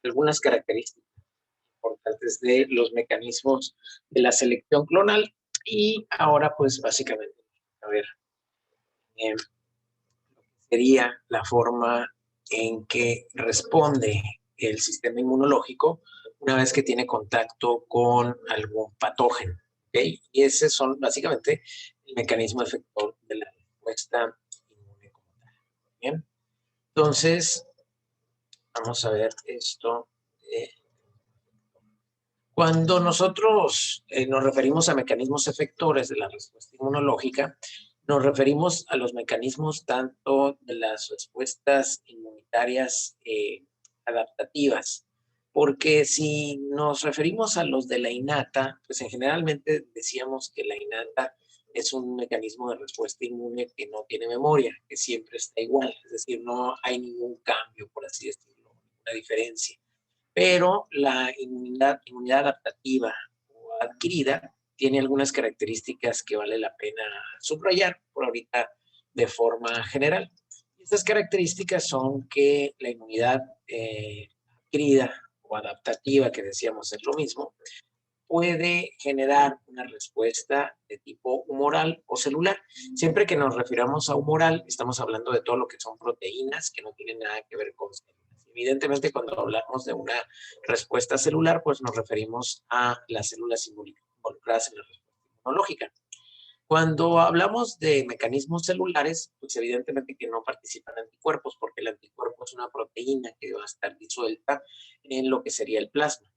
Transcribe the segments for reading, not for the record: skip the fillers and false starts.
algunas características importantes de los mecanismos de la selección clonal y ahora pues básicamente a ver sería la forma en que responde el sistema inmunológico una vez que tiene contacto con algún patógeno. ¿Okay? Y ese son básicamente el mecanismo efector de la respuesta inmune como tal. Bien, entonces vamos a ver esto. Cuando nosotros nos referimos a mecanismos efectores de la respuesta inmunológica, nos referimos a los mecanismos tanto de las respuestas inmunitarias adaptativas, porque si nos referimos a los de la innata, pues generalmente decíamos que la innata es un mecanismo de respuesta inmune que no tiene memoria, que siempre está igual, es decir, no hay ningún cambio, por así decirlo, ninguna diferencia. Pero la inmunidad adaptativa o adquirida tiene algunas características que vale la pena subrayar por ahorita de forma general. Estas características son que la inmunidad adquirida o adaptativa, que decíamos es lo mismo, puede generar una respuesta de tipo humoral o celular. Siempre que nos refiramos a humoral, estamos hablando de todo lo que son proteínas que no tienen nada que ver con células. Evidentemente, cuando hablamos de una respuesta celular, pues nos referimos a las células involucradas en la respuesta inmunológica. Cuando hablamos de mecanismos celulares, pues evidentemente que no participan anticuerpos, porque el anticuerpo es una proteína que va a estar disuelta en lo que sería el plasma.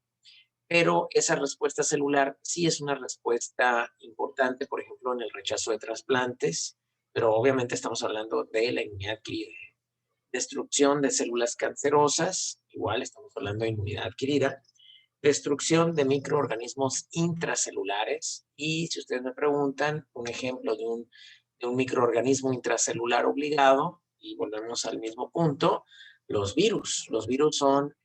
Pero esa respuesta celular sí es una respuesta importante, por ejemplo, en el rechazo de trasplantes, pero obviamente estamos hablando de la inmunidad adquirida. Destrucción de células cancerosas, igual estamos hablando de inmunidad adquirida. Destrucción de microorganismos intracelulares. Y si ustedes me preguntan, un ejemplo de un microorganismo intracelular obligado, y volvemos al mismo punto, los virus. Los virus son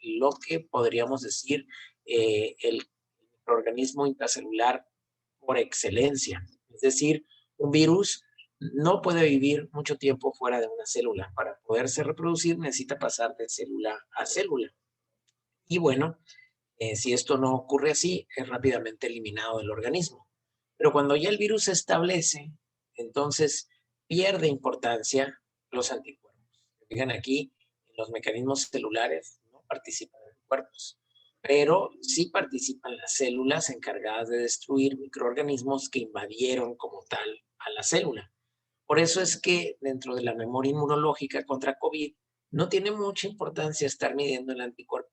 lo que podríamos decir el microorganismo intracelular por excelencia. Es decir, un virus no puede vivir mucho tiempo fuera de una célula. Para poderse reproducir necesita pasar de célula a célula. Y bueno, si esto no ocurre así, es rápidamente eliminado del organismo. Pero cuando ya el virus se establece, entonces pierde importancia los anticuerpos. Fijan aquí, en los mecanismos celulares no participan anticuerpos, pero sí participan las células encargadas de destruir microorganismos que invadieron como tal a la célula. Por eso es que dentro de la memoria inmunológica contra COVID no tiene mucha importancia estar midiendo el anticuerpo.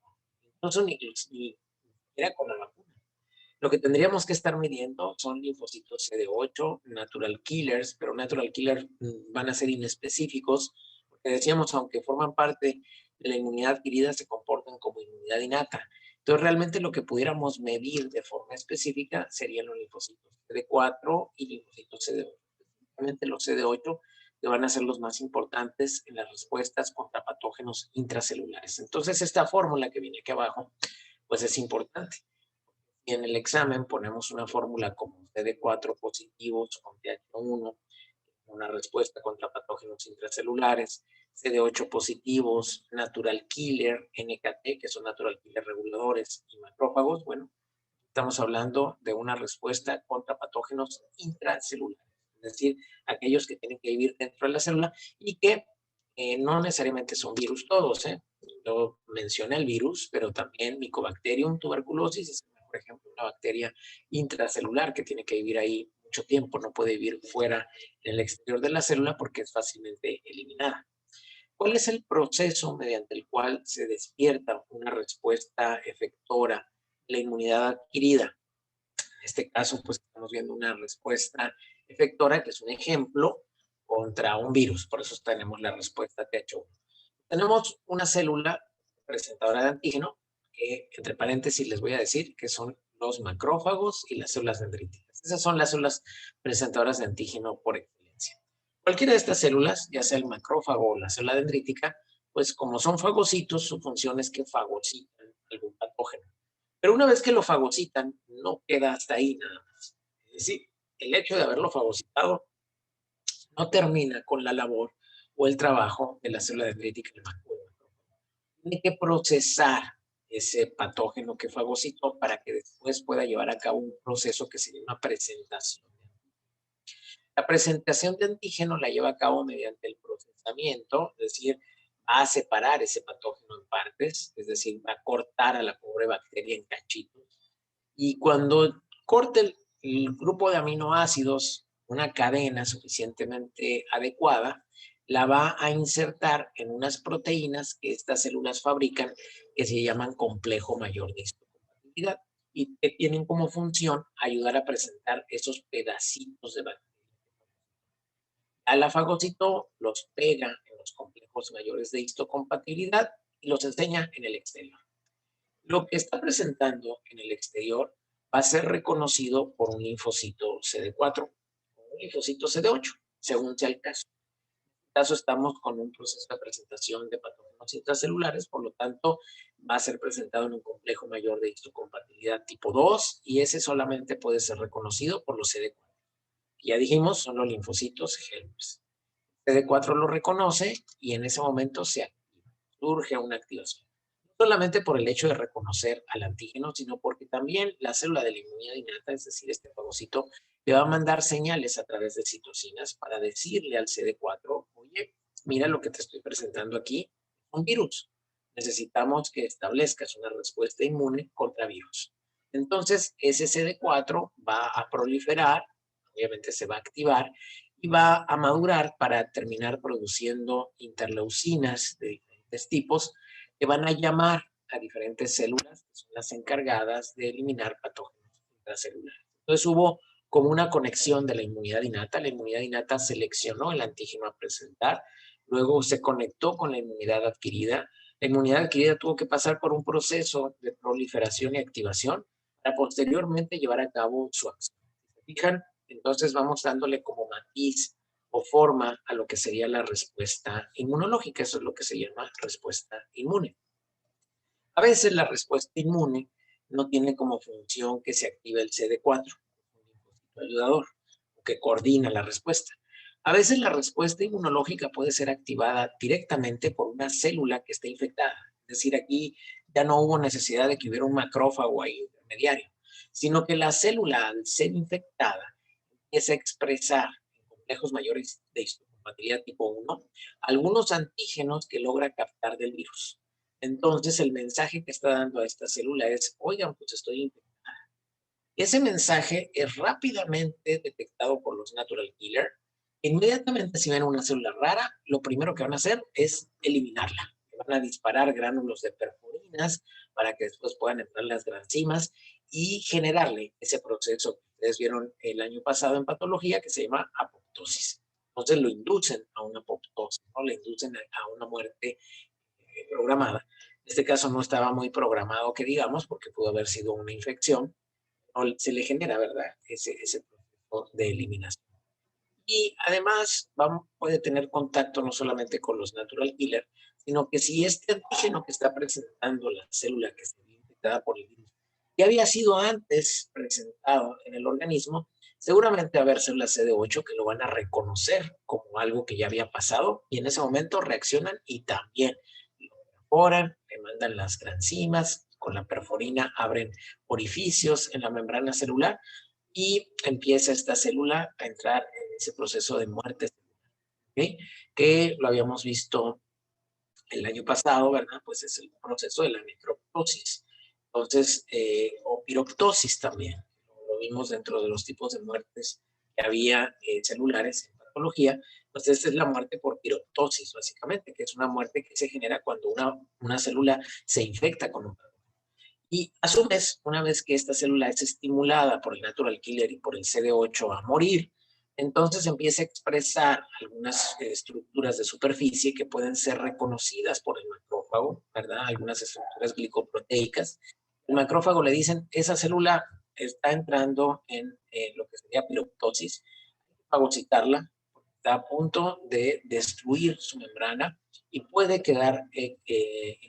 Incluso ni siquiera con la vacuna. Lo que tendríamos que estar midiendo son linfocitos CD8, natural killers, pero natural killers van a ser inespecíficos, porque decíamos, aunque forman parte de la inmunidad adquirida, se comportan como inmunidad innata. Entonces, realmente lo que pudiéramos medir de forma específica serían los linfocitos CD4 y linfocitos CD8. Específicamente los CD8 que van a ser los más importantes en las respuestas contra patógenos intracelulares. Entonces, esta fórmula que viene aquí abajo, pues es importante. Y en el examen ponemos una fórmula como CD4 positivos con TH1, una respuesta contra patógenos intracelulares, CD8 positivos, natural killer, NKT, que son natural killer reguladores y macrófagos. Bueno, estamos hablando de una respuesta contra patógenos intracelulares, es decir, aquellos que tienen que vivir dentro de la célula y que no necesariamente son virus todos. Yo mencioné el virus, pero también Mycobacterium tuberculosis es, por ejemplo, una bacteria intracelular que tiene que vivir ahí mucho tiempo, no puede vivir fuera en el exterior de la célula porque es fácilmente eliminada. ¿Cuál es el proceso mediante el cual se despierta una respuesta efectora, la inmunidad adquirida? En este caso, pues estamos viendo una respuesta efectora, que es un ejemplo, contra un virus. Por eso tenemos la respuesta TH1. Tenemos una célula presentadora de antígeno, que entre paréntesis les voy a decir que son los macrófagos y las células dendríticas. Esas son las células presentadoras de antígeno por excelencia. Cualquiera de estas células, ya sea el macrófago o la célula dendrítica, pues como son fagocitos, su función es que fagocitan algún patógeno. Pero una vez que lo fagocitan, no queda hasta ahí nada más. Es decir, el hecho de haberlo fagocitado no termina con la labor o el trabajo de la célula dendrítica del macrófago. tiene que procesar ese patógeno que fagocitó para que después pueda llevar a cabo un proceso que se llama presentación. La presentación de antígeno la lleva a cabo mediante el procesamiento, es decir, va a separar ese patógeno en partes, es decir, va a cortar a la pobre bacteria en cachitos. Y cuando corte el grupo de aminoácidos, una cadena suficientemente adecuada, la va a insertar en unas proteínas que estas células fabrican, que se llaman complejo mayor de histocompatibilidad y que tienen como función ayudar a presentar esos pedacitos de bacteria. A la fagocito los pega en los complejos mayores de histocompatibilidad y los enseña en el exterior. Lo que está presentando en el exterior va a ser reconocido por un linfocito CD4 o un linfocito CD8, según sea el caso. En este caso estamos con un proceso de presentación de patógenos intracelulares, por lo tanto va a ser presentado en un complejo mayor de histocompatibilidad tipo 2 y ese solamente puede ser reconocido por los CD4. Ya dijimos, son los linfocitos helpers. CD4 lo reconoce y en ese momento se activa, surge una activación. No solamente por el hecho de reconocer al antígeno, sino porque también la célula de la inmunidad innata, es decir, este fagocito, le va a mandar señales a través de citocinas para decirle al CD4, oye, mira lo que te estoy presentando aquí, un virus. Necesitamos que establezcas una respuesta inmune contra virus. Entonces, ese CD4 va a proliferar, obviamente se va a activar y va a madurar para terminar produciendo interleucinas de diferentes tipos que van a llamar a diferentes células que son las encargadas de eliminar patógenos intracelulares. Entonces hubo como una conexión de la inmunidad innata seleccionó el antígeno a presentar, luego se conectó con la inmunidad adquirida. La inmunidad adquirida tuvo que pasar por un proceso de proliferación y activación para posteriormente llevar a cabo su acción. ¿Se fijan? Entonces vamos dándole como matiz o forma a lo que sería la respuesta inmunológica. Eso es lo que se llama respuesta inmune. A veces la respuesta inmune no tiene como función que se active el CD4, un linfocito ayudador, que coordina la respuesta. A veces la respuesta inmunológica puede ser activada directamente por una célula que esté infectada. Es decir, aquí ya no hubo necesidad de que hubiera un macrófago ahí intermediario, sino que la célula, al ser infectada, empieza a expresar en complejos mayores de histocompatibilidad tipo 1 algunos antígenos que logra captar del virus. Entonces, el mensaje que está dando a esta célula es, oigan, pues estoy infectada. Ese mensaje es rápidamente detectado por los natural killer. Inmediatamente, si ven una célula rara, lo primero que van a hacer es eliminarla. Van a disparar gránulos de perforinas para que después puedan entrar las granzimas y generarle ese proceso que ustedes vieron el año pasado en patología que se llama apoptosis. Entonces lo inducen a una apoptosis, ¿no? Le inducen a una muerte programada. En este caso no estaba muy programado, que digamos, porque pudo haber sido una infección. No se le genera, ¿verdad? Ese proceso de eliminación. Y además puede tener contacto no solamente con los natural killer, sino que si este antígeno que está presentando la célula que se ve infectada por el virus ya había sido antes presentado en el organismo, seguramente va a haber células CD8 que lo van a reconocer como algo que ya había pasado y en ese momento reaccionan y también lo perforan, le mandan las granzimas, con la perforina abren orificios en la membrana celular y empieza esta célula a entrar en ese proceso de muerte celular, ¿okay? Que lo habíamos visto el año pasado, ¿verdad? Pues es el proceso de la necroptosis. Entonces, o piroptosis también, lo vimos dentro de los tipos de muertes que había celulares en patología. Pues esta es la muerte por piroptosis, básicamente, que es una muerte que se genera cuando una célula se infecta con un patógeno. Y a su vez, una vez que esta célula es estimulada por el natural killer y por el CD8 a morir, entonces empieza a expresar algunas estructuras de superficie que pueden ser reconocidas por el macrófago, ¿verdad? Algunas estructuras glicoproteicas. El macrófago le dicen, esa célula está entrando en lo que sería piroptosis, fagocitarla, está a punto de destruir su membrana y puede quedar en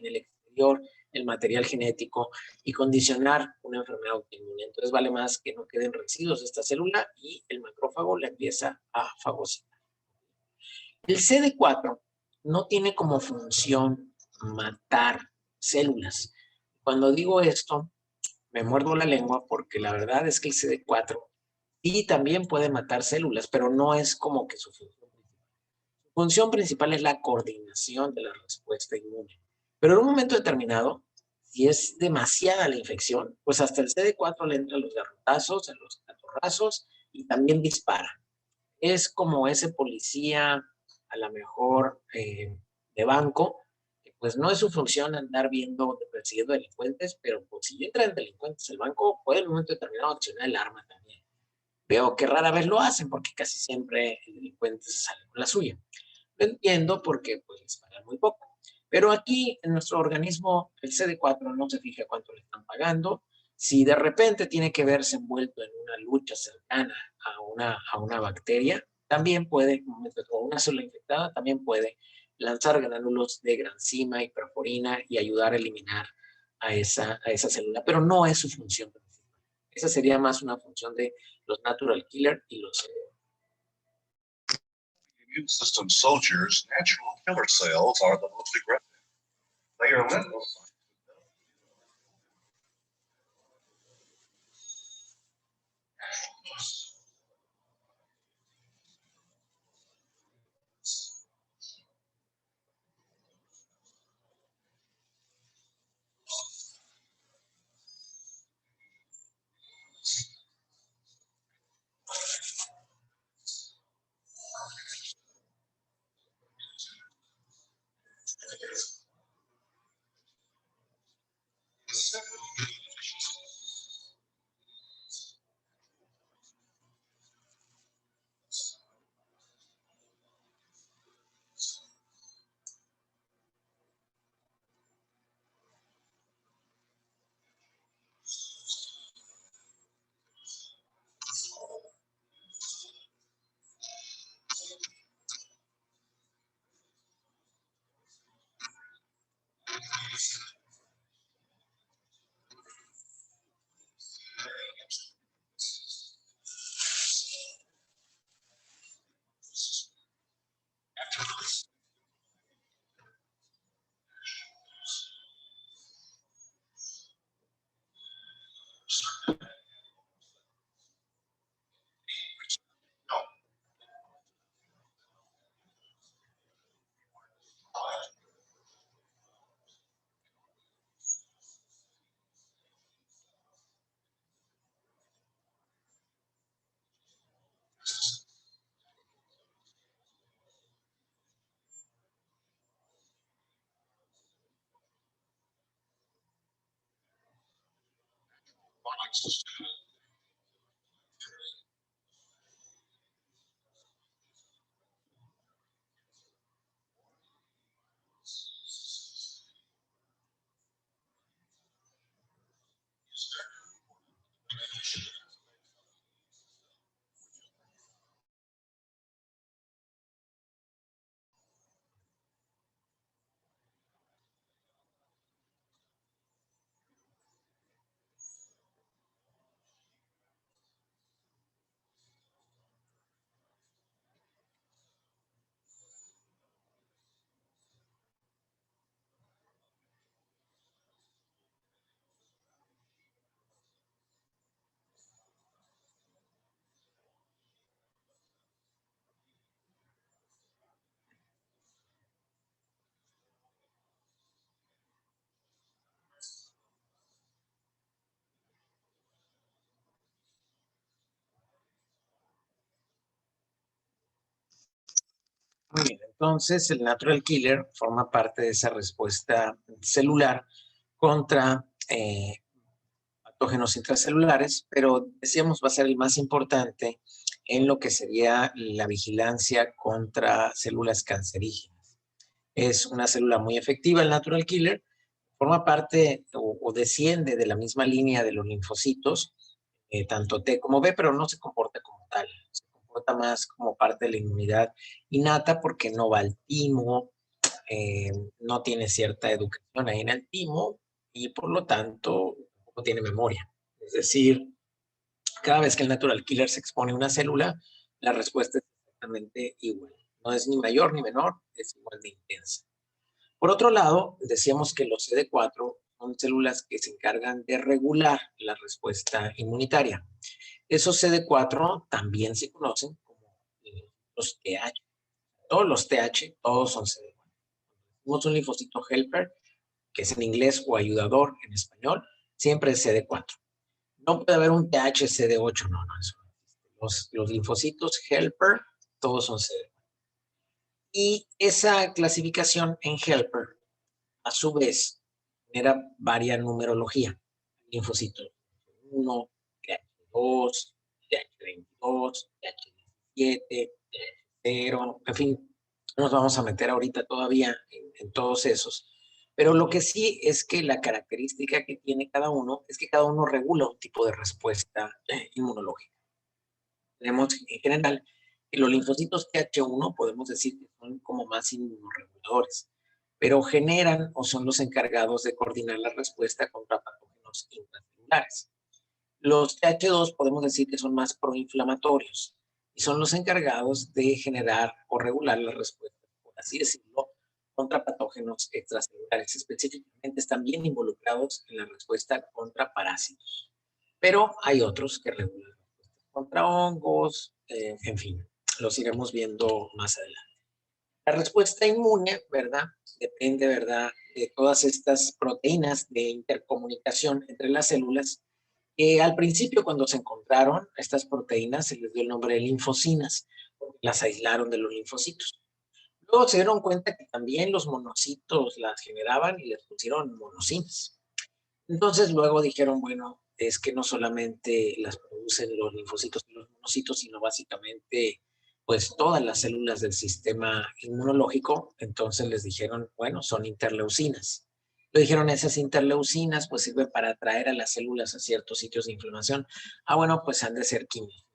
el exterior el material genético y condicionar una enfermedad autoinmune. Entonces vale más que no queden residuos de esta célula y el macrófago la empieza a fagocitar. El CD4 no tiene como función matar células. Cuando digo esto, me muerdo la lengua porque la verdad es que el CD4 sí también puede matar células, pero no es como que su función principal. Su función principal es la coordinación de la respuesta inmune. Pero en un momento determinado, si es demasiada la infección, pues hasta el CD4 le entra a los garrotazos, a los catorrazos y también dispara. Es como ese policía, a lo mejor de banco, que pues no es su función andar viendo, persiguiendo delincuentes, pero pues si entran delincuentes al banco, puede en un momento determinado accionar el arma también. Veo que rara vez lo hacen porque casi siempre el delincuente se sale con la suya. Lo entiendo porque pues les pagan muy poco. Pero aquí en nuestro organismo el CD4 no se fija cuánto le están pagando. Si de repente tiene que verse envuelto en una lucha cercana a una bacteria, también puede, o una célula infectada, también puede lanzar granulos de granzima y perforina y ayudar a eliminar a esa célula, pero no es su función principal. Esa sería más una función de los natural killer y los immune system soldiers, natural killer cells are the most aggressive. They are lymphocytes. Muy bien, entonces el natural killer forma parte de esa respuesta celular contra patógenos intracelulares, pero decíamos va a ser el más importante en lo que sería la vigilancia contra células cancerígenas. Es una célula muy efectiva, el natural killer, forma parte o desciende de la misma línea de los linfocitos, tanto T como B, pero no se comporta como tal. Se comporta más como parte de la inmunidad innata porque no va al timo, no tiene cierta educación ahí en el timo y por lo tanto no tiene memoria. Es decir, cada vez que el natural killer se expone a una célula, la respuesta es exactamente igual. No es ni mayor ni menor, es igual de intensa. Por otro lado, decíamos que los CD4 son células que se encargan de regular la respuesta inmunitaria. Esos CD4 también se conocen como los TH. Todos los TH, todos son CD4. Tenemos un linfocito helper, que es en inglés, o ayudador en español, siempre es CD4. No puede haber un TH CD8, no, eso no existe. Los linfocitos helper, todos son CD4. Y esa clasificación en helper, a su vez, genera varias numerología. Linfocitos 1, TH2, TH22, TH17, TH0, en fin, no nos vamos a meter ahorita todavía en todos esos. Pero lo que sí es que la característica que tiene cada uno es que cada uno regula un tipo de respuesta inmunológica. Tenemos en general que los linfocitos TH1 podemos decir que son como más inmunoreguladores, pero generan o son los encargados de coordinar la respuesta contra patógenos intracelulares. Los TH2 podemos decir que son más proinflamatorios y son los encargados de generar o regular la respuesta, por así decirlo, contra patógenos extracelulares. Específicamente están bien involucrados en la respuesta contra parásitos. Pero hay otros que regulan contra hongos, en fin, los iremos viendo más adelante. La respuesta inmune, ¿verdad? Depende, ¿verdad?, de todas estas proteínas de intercomunicación entre las células. Al principio, cuando se encontraron estas proteínas, se les dio el nombre de linfocinas, porque las aislaron de los linfocitos. Luego se dieron cuenta que también los monocitos las generaban y les pusieron monocinas. Entonces luego dijeron, bueno, es que no solamente las producen los linfocitos y los monocitos, sino básicamente pues todas las células del sistema inmunológico. Entonces les dijeron, bueno, son interleucinas. Le dijeron, esas interleucinas pues sirven para atraer a las células a ciertos sitios de inflamación. Bueno, pues han de ser quimiosinas.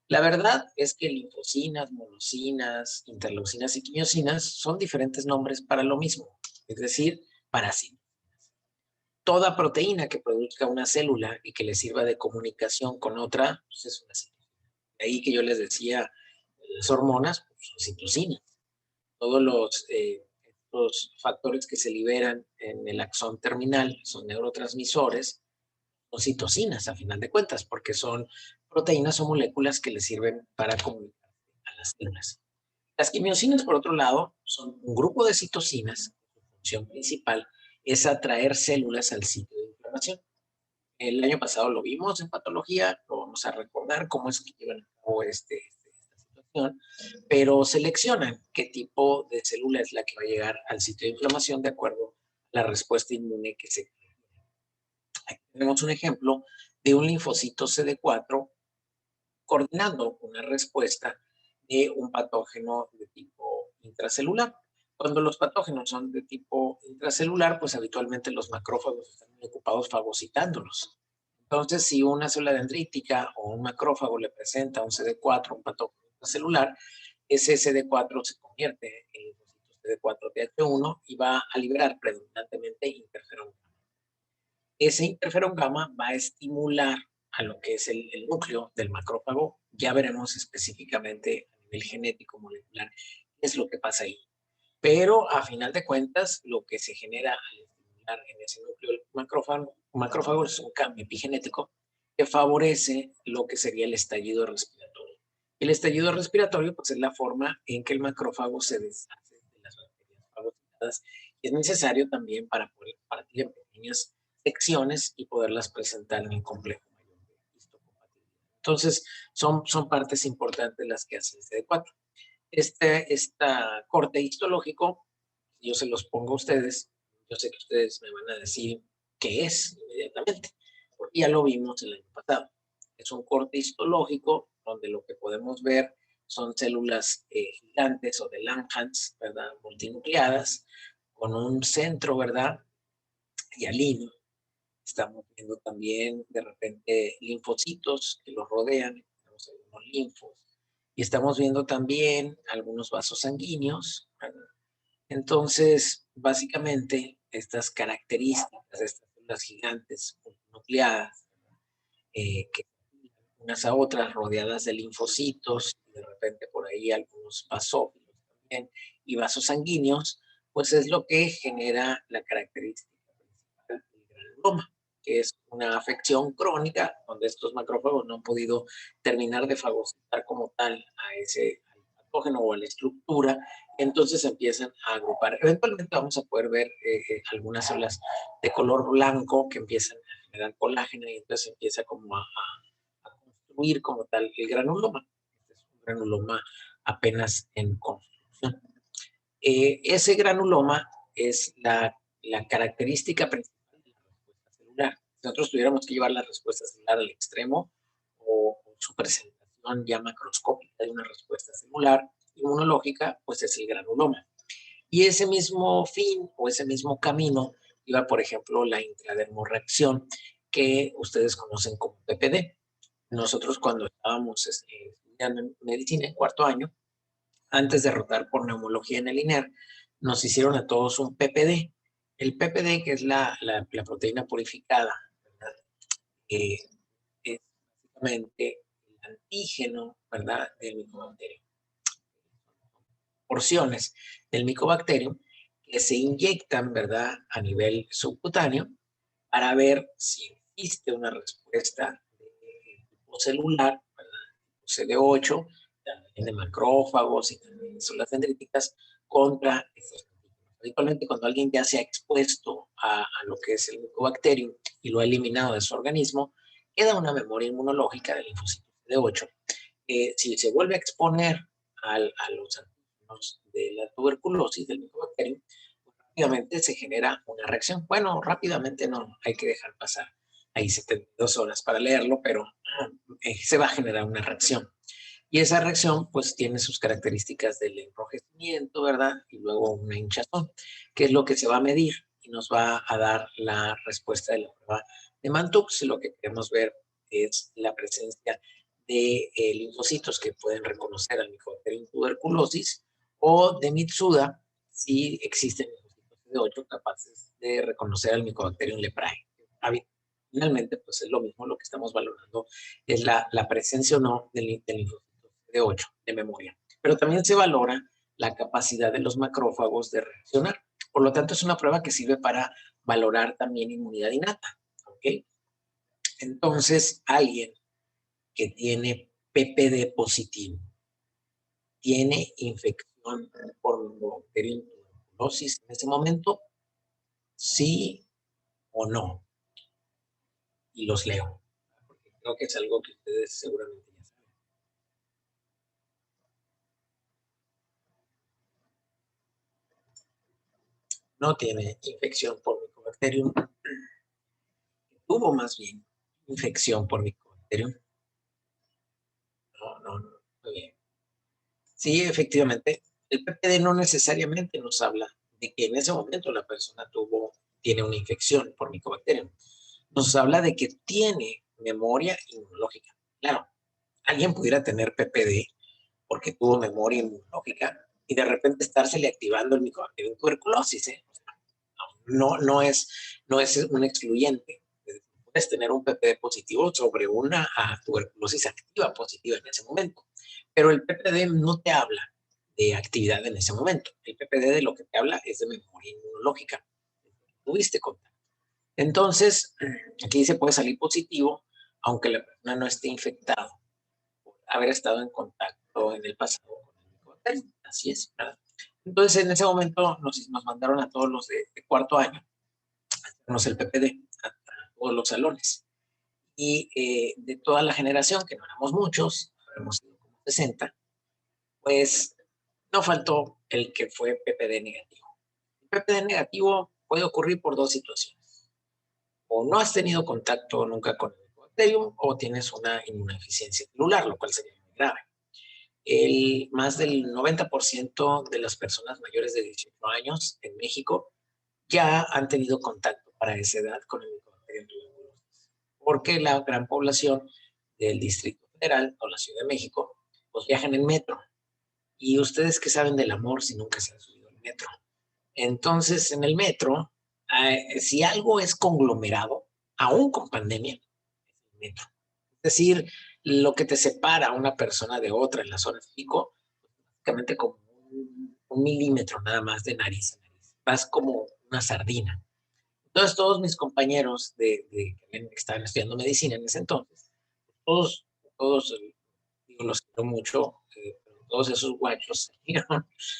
La verdad es que linfocinas, monocinas, interleucinas y quimiosinas son diferentes nombres para lo mismo, es decir, parásitos. Toda proteína que produzca una célula y que le sirva de comunicación con otra, pues es una citosina. De ahí que yo les decía, las hormonas pues son citocinas. Todos los factores que se liberan en el axón terminal son neurotransmisores, son citocinas a final de cuentas, porque son proteínas o moléculas que le sirven para comunicar a las células. Las quimiosinas, por otro lado, son un grupo de citocinas. Su función principal es atraer células al sitio de inflamación. El año pasado lo vimos en patología, lo vamos a recordar cómo es que llevan a cabo esta situación, pero seleccionan qué tipo de célula es la que va a llegar al sitio de inflamación de acuerdo a la respuesta inmune que se tiene. Aquí tenemos un ejemplo de un linfocito CD4 coordinando una respuesta de un patógeno de tipo intracelular. Cuando los patógenos son de tipo intracelular, pues habitualmente los macrófagos están muy ocupados fagocitándolos. Entonces, si una célula dendrítica o un macrófago le presenta un CD4, un patógeno intracelular, ese CD4 se convierte en linfocitos CD4-TH1 y va a liberar predominantemente interferón gamma. Ese interferón gamma va a estimular a lo que es el núcleo del macrófago. Ya veremos específicamente a nivel genético molecular qué es lo que pasa ahí. Pero a final de cuentas, lo que se genera al estimular en ese núcleo del macrófago es un cambio epigenético que favorece lo que sería el estallido respiratorio. El estallido respiratorio pues, es la forma en que el macrófago se deshace de las bacterias fagocitadas y es necesario también para poder partir en pequeñas secciones y poderlas presentar en un complejo mayor de histocompatibilidad. Entonces, son partes importantes las que hace el CD4. Esta corte histológico, yo se los pongo a ustedes, yo sé que ustedes me van a decir qué es inmediatamente, porque ya lo vimos el año pasado. Es un corte histológico donde lo que podemos ver son células gigantes o de Langhans, ¿verdad? Multinucleadas, con un centro, ¿verdad? Hialino. Estamos viendo también de repente linfocitos que los rodean, tenemos algunos linfos, y estamos viendo también algunos vasos sanguíneos. Entonces, básicamente, estas características de estas células gigantes nucleadas, que unas a otras rodeadas de linfocitos, y de repente por ahí algunos basófilos también, y vasos sanguíneos, pues es lo que genera la característica principal del granuloma, que es una afección crónica donde estos macrófagos no han podido terminar de fagocitar como tal a ese al patógeno o a la estructura, entonces empiezan a agrupar. Eventualmente vamos a poder ver algunas células de color blanco que empiezan a generar colágeno y entonces empieza como a construir como tal el granuloma. Este es un granuloma apenas en construcción. Ese granuloma es la característica principal de la respuesta celular. Si nosotros tuviéramos que llevar la respuesta celular al extremo o su presentación ya macroscópica de una respuesta celular inmunológica, pues es el granuloma. Y ese mismo fin o ese mismo camino iba, por ejemplo, la intradermorreacción, que ustedes conocen como PPD. Nosotros cuando estábamos estudiando en medicina en cuarto año, antes de rotar por neumología en el INER, nos hicieron a todos un PPD. El PPD, que es la proteína purificada, ¿verdad? Es básicamente el antígeno, ¿verdad? Del micobacterium. Porciones del micobacterium que se inyectan, ¿verdad? A nivel subcutáneo para ver si existe una respuesta de tipo celular, ¿verdad? CD8, también de macrófagos y también de células dendríticas contra estos antígenos. Habitualmente cuando alguien ya se ha expuesto a lo que es el micobacterium y lo ha eliminado de su organismo, queda una memoria inmunológica del linfocito CD8. Si se vuelve a exponer a los antígenos de la tuberculosis del micobacterium, rápidamente se genera una reacción. Bueno, rápidamente no, hay que dejar pasar ahí 72 horas para leerlo, pero se va a generar una reacción. Y esa reacción pues tiene sus características del enrojecimiento, ¿verdad? Y luego una hinchazón, que es lo que se va a medir y nos va a dar la respuesta de la prueba de Mantoux. Lo que queremos ver es la presencia de linfocitos que pueden reconocer al Mycobacterium tuberculosis o de Mitsuda si existen linfocitos CD8 capaces de reconocer al Mycobacterium leprae. Finalmente, pues es lo mismo, lo que estamos valorando es la presencia o no del linfocito de 8 de memoria. Pero también se valora la capacidad de los macrófagos de reaccionar. Por lo tanto, es una prueba que sirve para valorar también inmunidad innata. ¿Ok? Entonces, alguien que tiene PPD positivo, tiene infección por Mycobacterium tuberculosis en ese momento, sí o no. Y los leo, porque creo que es algo que ustedes seguramente ya saben. No tiene infección por Mycobacterium, tuvo más bien infección por Mycobacterium. No, muy bien. Sí, efectivamente, el PPD no necesariamente nos habla de que en ese momento la persona tiene una infección por Mycobacterium. Nos habla de que tiene memoria inmunológica. Claro, alguien pudiera tener PPD porque tuvo memoria inmunológica y de repente estársele activando el Mycobacterium tuberculosis, ¿eh? No es un excluyente. Puedes tener un PPD positivo sobre una tuberculosis activa positiva en ese momento, pero el PPD no te habla de actividad en ese momento. El PPD de lo que te habla es de memoria inmunológica. Tuviste contacto. Entonces, aquí se puede salir positivo, aunque la persona no esté infectada por haber estado en contacto en el pasado con el micobacterium. Así es, ¿verdad? Entonces, en ese momento nos mandaron a todos los de cuarto año a hacernos el PPD, a todos los salones. Y de toda la generación, que no éramos muchos, habremos sido como 60, pues no faltó el que fue PPD negativo. El PPD negativo puede ocurrir por dos situaciones. O no has tenido contacto nunca con el Mycobacterium o tienes una inmunodeficiencia celular, lo cual sería muy grave. Más del 90% de las personas mayores de 18 años en México ya han tenido contacto para esa edad con el Mycobacterium tuberculosis, porque la gran población del Distrito Federal o la Ciudad de México pues viajan en metro. Y ustedes que saben del amor si nunca se han subido al metro. Entonces, en el metro, si algo es conglomerado, aún con pandemia, es el metro. Es decir, lo que te separa a una persona de otra en las zonas pico, básicamente como un milímetro nada más de nariz a nariz. vas como una sardina. Entonces todos mis compañeros que estaban estudiando medicina en ese entonces, todos digo, los quiero mucho, todos esos guachos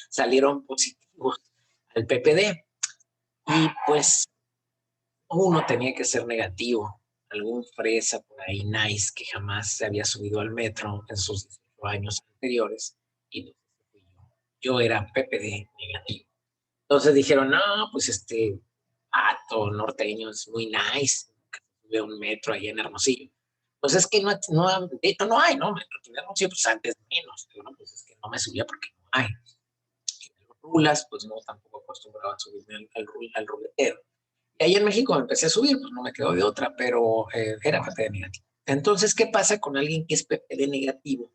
salieron positivos al PPD. Y pues uno tenía que ser negativo. Algún fresa por ahí, nice, que jamás se había subido al metro en sus 18 años anteriores. Y no fui yo. Yo era PPD negativo. Entonces dijeron, no, pues este pato norteño es muy nice. Sube un metro ahí en Hermosillo. Pues es que de hecho no hay, ¿no? Metro en Hermosillo, pues antes menos. Pero no, pues es que no me subía porque no hay. Y los rulas, pues no, tampoco acostumbraba a subirme al ruletero. Y ahí en México me empecé a subir, pues no me quedó de otra, pero era PPD negativo. Entonces, ¿qué pasa con alguien que es PPD negativo?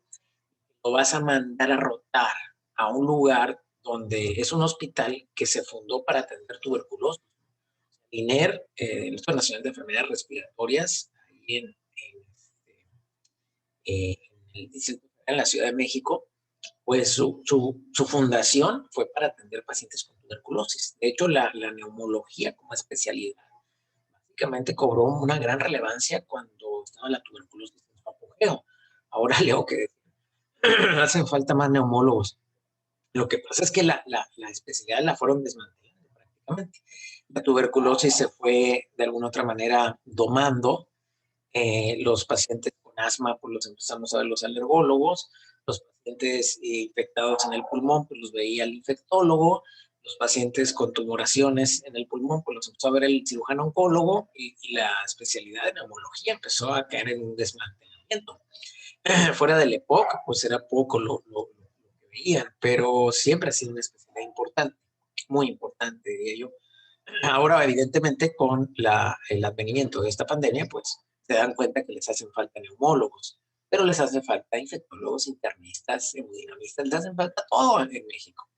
Lo vas a mandar a rotar a un lugar donde es un hospital que se fundó para atender tuberculosis. INER, el Instituto Nacional de Enfermedades Respiratorias, ahí en la Ciudad de México, pues su fundación fue para atender pacientes con tuberculosis. De hecho, la neumología como especialidad básicamente cobró una gran relevancia cuando estaba la tuberculosis en su apogeo. Ahora leo que hacen falta más neumólogos. Lo que pasa es que la especialidad la fueron desmantelando prácticamente. La tuberculosis se fue de alguna otra manera domando. Los pacientes con asma, pues los empezamos a ver los alergólogos. Los pacientes infectados en el pulmón, pues los veía el infectólogo. Los pacientes con tumoraciones en el pulmón, pues los empezó a ver el cirujano oncólogo y la especialidad de neumología empezó a caer en un desmantelamiento. Fuera del EPOC, pues era poco lo que veían, pero siempre ha sido una especialidad importante, muy importante, diría yo. Ahora, evidentemente, con el advenimiento de esta pandemia, pues se dan cuenta que les hacen falta neumólogos, pero les hace falta infectólogos, internistas, hemodinamistas, les hacen falta todo en México.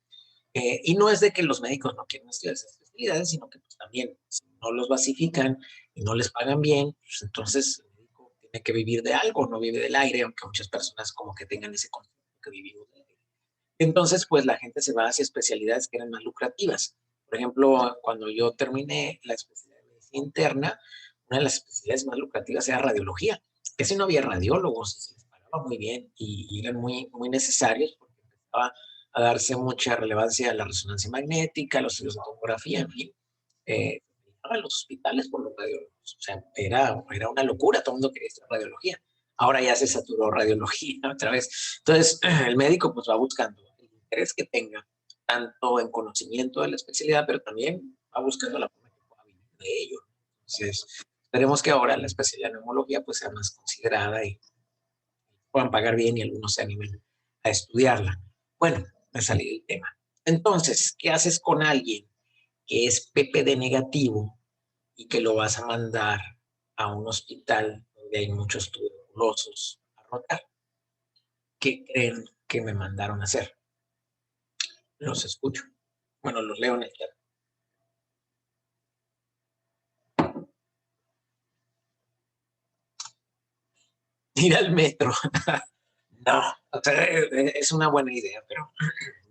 Y no es de que los médicos no quieran estudiar esas especialidades, sino que pues, también, si no los basifican y no les pagan bien, pues entonces el médico tiene que vivir de algo, no vive del aire, aunque muchas personas como que tengan ese concepto que vivimos del aire. Entonces, pues la gente se va hacia especialidades que eran más lucrativas. Por ejemplo, cuando yo terminé la especialidad de medicina interna, una de las especialidades más lucrativas era radiología. Que si no había radiólogos, se les pagaba muy bien y eran muy necesarios porque empezaba a darse mucha relevancia a la resonancia magnética, a los estudios de tomografía, en fin. A los hospitales por los radiólogos. O sea, era una locura, todo el mundo quería estudiar radiología. Ahora ya se saturó radiología otra vez. Entonces, el médico pues va buscando el interés que tenga, tanto en conocimiento de la especialidad, pero también va buscando la forma que pueda vivir de ello. Entonces, esperemos que ahora la especialidad de neumología pues sea más considerada y puedan pagar bien y algunos se animen a estudiarla. Bueno, me salí del tema. Entonces, ¿qué haces con alguien que es PPD negativo y que lo vas a mandar a un hospital donde hay muchos tuberculosos a rotar? ¿Qué creen que me mandaron a hacer? Los escucho. Bueno, los leo en el chat. Ir al metro. No, o sea, es una buena idea, pero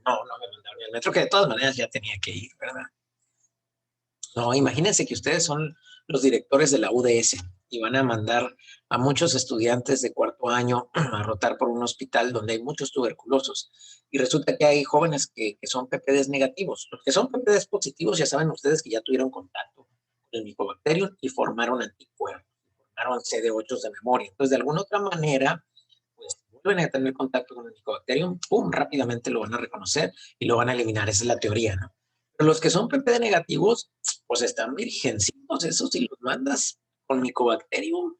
no me mandaron al metro, que de todas maneras ya tenía que ir, ¿verdad? No, imagínense que ustedes son los directores de la UDS y van a mandar a muchos estudiantes de cuarto año a rotar por un hospital donde hay muchos tuberculosos. Y resulta que hay jóvenes que son PPDs negativos. Los que son PPDs positivos ya saben ustedes que ya tuvieron contacto con el Mycobacterium y formaron anticuerpos, formaron CD8 de memoria. Entonces, de alguna otra manera, pues vuelven a tener contacto con el Mycobacterium, pum, rápidamente lo van a reconocer y lo van a eliminar. Esa es la teoría, ¿no? Pero los que son PPD negativos, pues están virgencitos, eso si los mandas con Mycobacterium,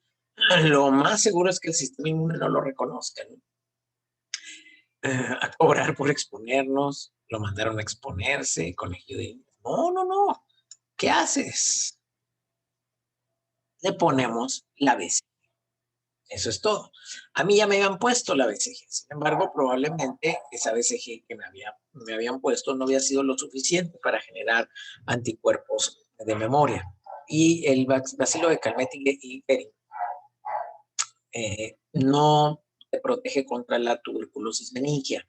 lo más seguro es que el sistema inmune no lo reconozca, ¿no? A cobrar por exponernos, lo mandaron a exponerse, colegio de... No, ¿qué haces? Le ponemos la BCG. Eso es todo. A mí ya me habían puesto la BCG, sin embargo, probablemente esa BCG que me habían puesto no había sido lo suficiente para generar anticuerpos de memoria. Y el bacilo de Calmette y Guerin no te protege contra la tuberculosis meningia.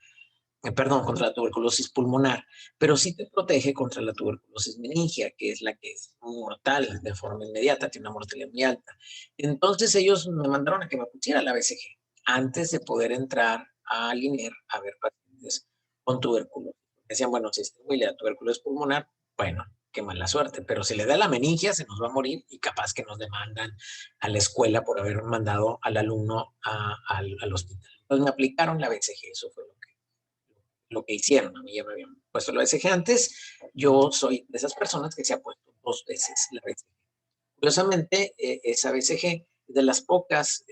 perdón, contra la tuberculosis pulmonar, pero sí te protege contra la tuberculosis meningia, que es la que es mortal de forma inmediata, tiene una mortalidad muy alta. Entonces ellos me mandaron a que me pusiera la BCG antes de poder entrar a INER a ver pacientes con tuberculosis. Decían, bueno, si este güey le da tuberculosis pulmonar, bueno, qué mala suerte, pero si le da la meningia se nos va a morir y capaz que nos demandan a la escuela por haber mandado al alumno al hospital. Entonces me aplicaron la BCG, eso fue lo que hicieron. A mí ya me habían puesto la BCG antes. Yo soy de esas personas que se ha puesto 2 veces la BCG. Curiosamente, esa BCG es de las pocas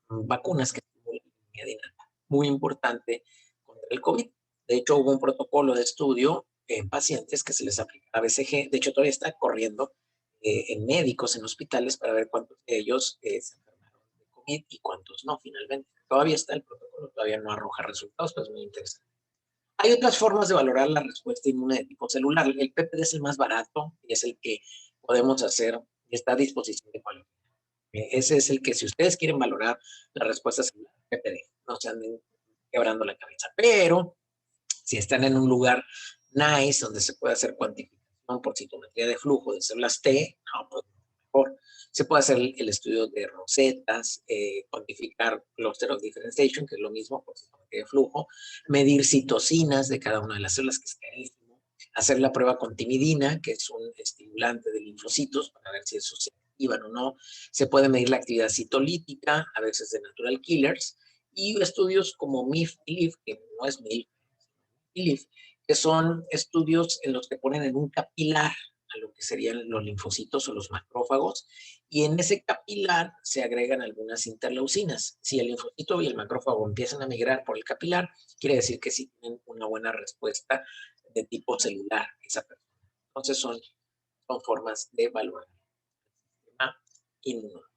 vacunas que estimulan la inmunidad innata. Muy importante contra el COVID. De hecho, hubo un protocolo de estudio en pacientes que se les aplica la BCG. De hecho, todavía está corriendo en médicos, en hospitales, para ver cuántos de ellos se enfermaron de COVID y cuántos no, finalmente. Todavía está el protocolo, todavía no arroja resultados, pero es muy interesante. Hay otras formas de valorar la respuesta inmune de tipo celular. El PPD es el más barato y es el que podemos hacer y está a disposición de cualquiera. Ese es el que, si ustedes quieren valorar la respuesta celular, PPD, no se anden quebrando la cabeza. Pero si están en un lugar nice, donde se puede hacer cuantificación por citometría de flujo de células T, no, pues mejor. Se puede hacer el estudio de rosetas, cuantificar cluster of differentiation, que es lo mismo por citometría de flujo, medir citocinas de cada una de las células, que es carísimo, hacer la prueba con timidina, que es un estimulante de linfocitos, para ver si esos se activan o no. Se puede medir la actividad citolítica, a veces de natural killers, y estudios como MIF y LIF, que no es MIF, que son estudios en los que ponen en un capilar a lo que serían los linfocitos o los macrófagos, y en ese capilar se agregan algunas interleucinas. Si el linfocito y el macrófago empiezan a migrar por el capilar, quiere decir que sí tienen una buena respuesta de tipo celular esa persona. Entonces son formas de evaluar el sistema inmunológico.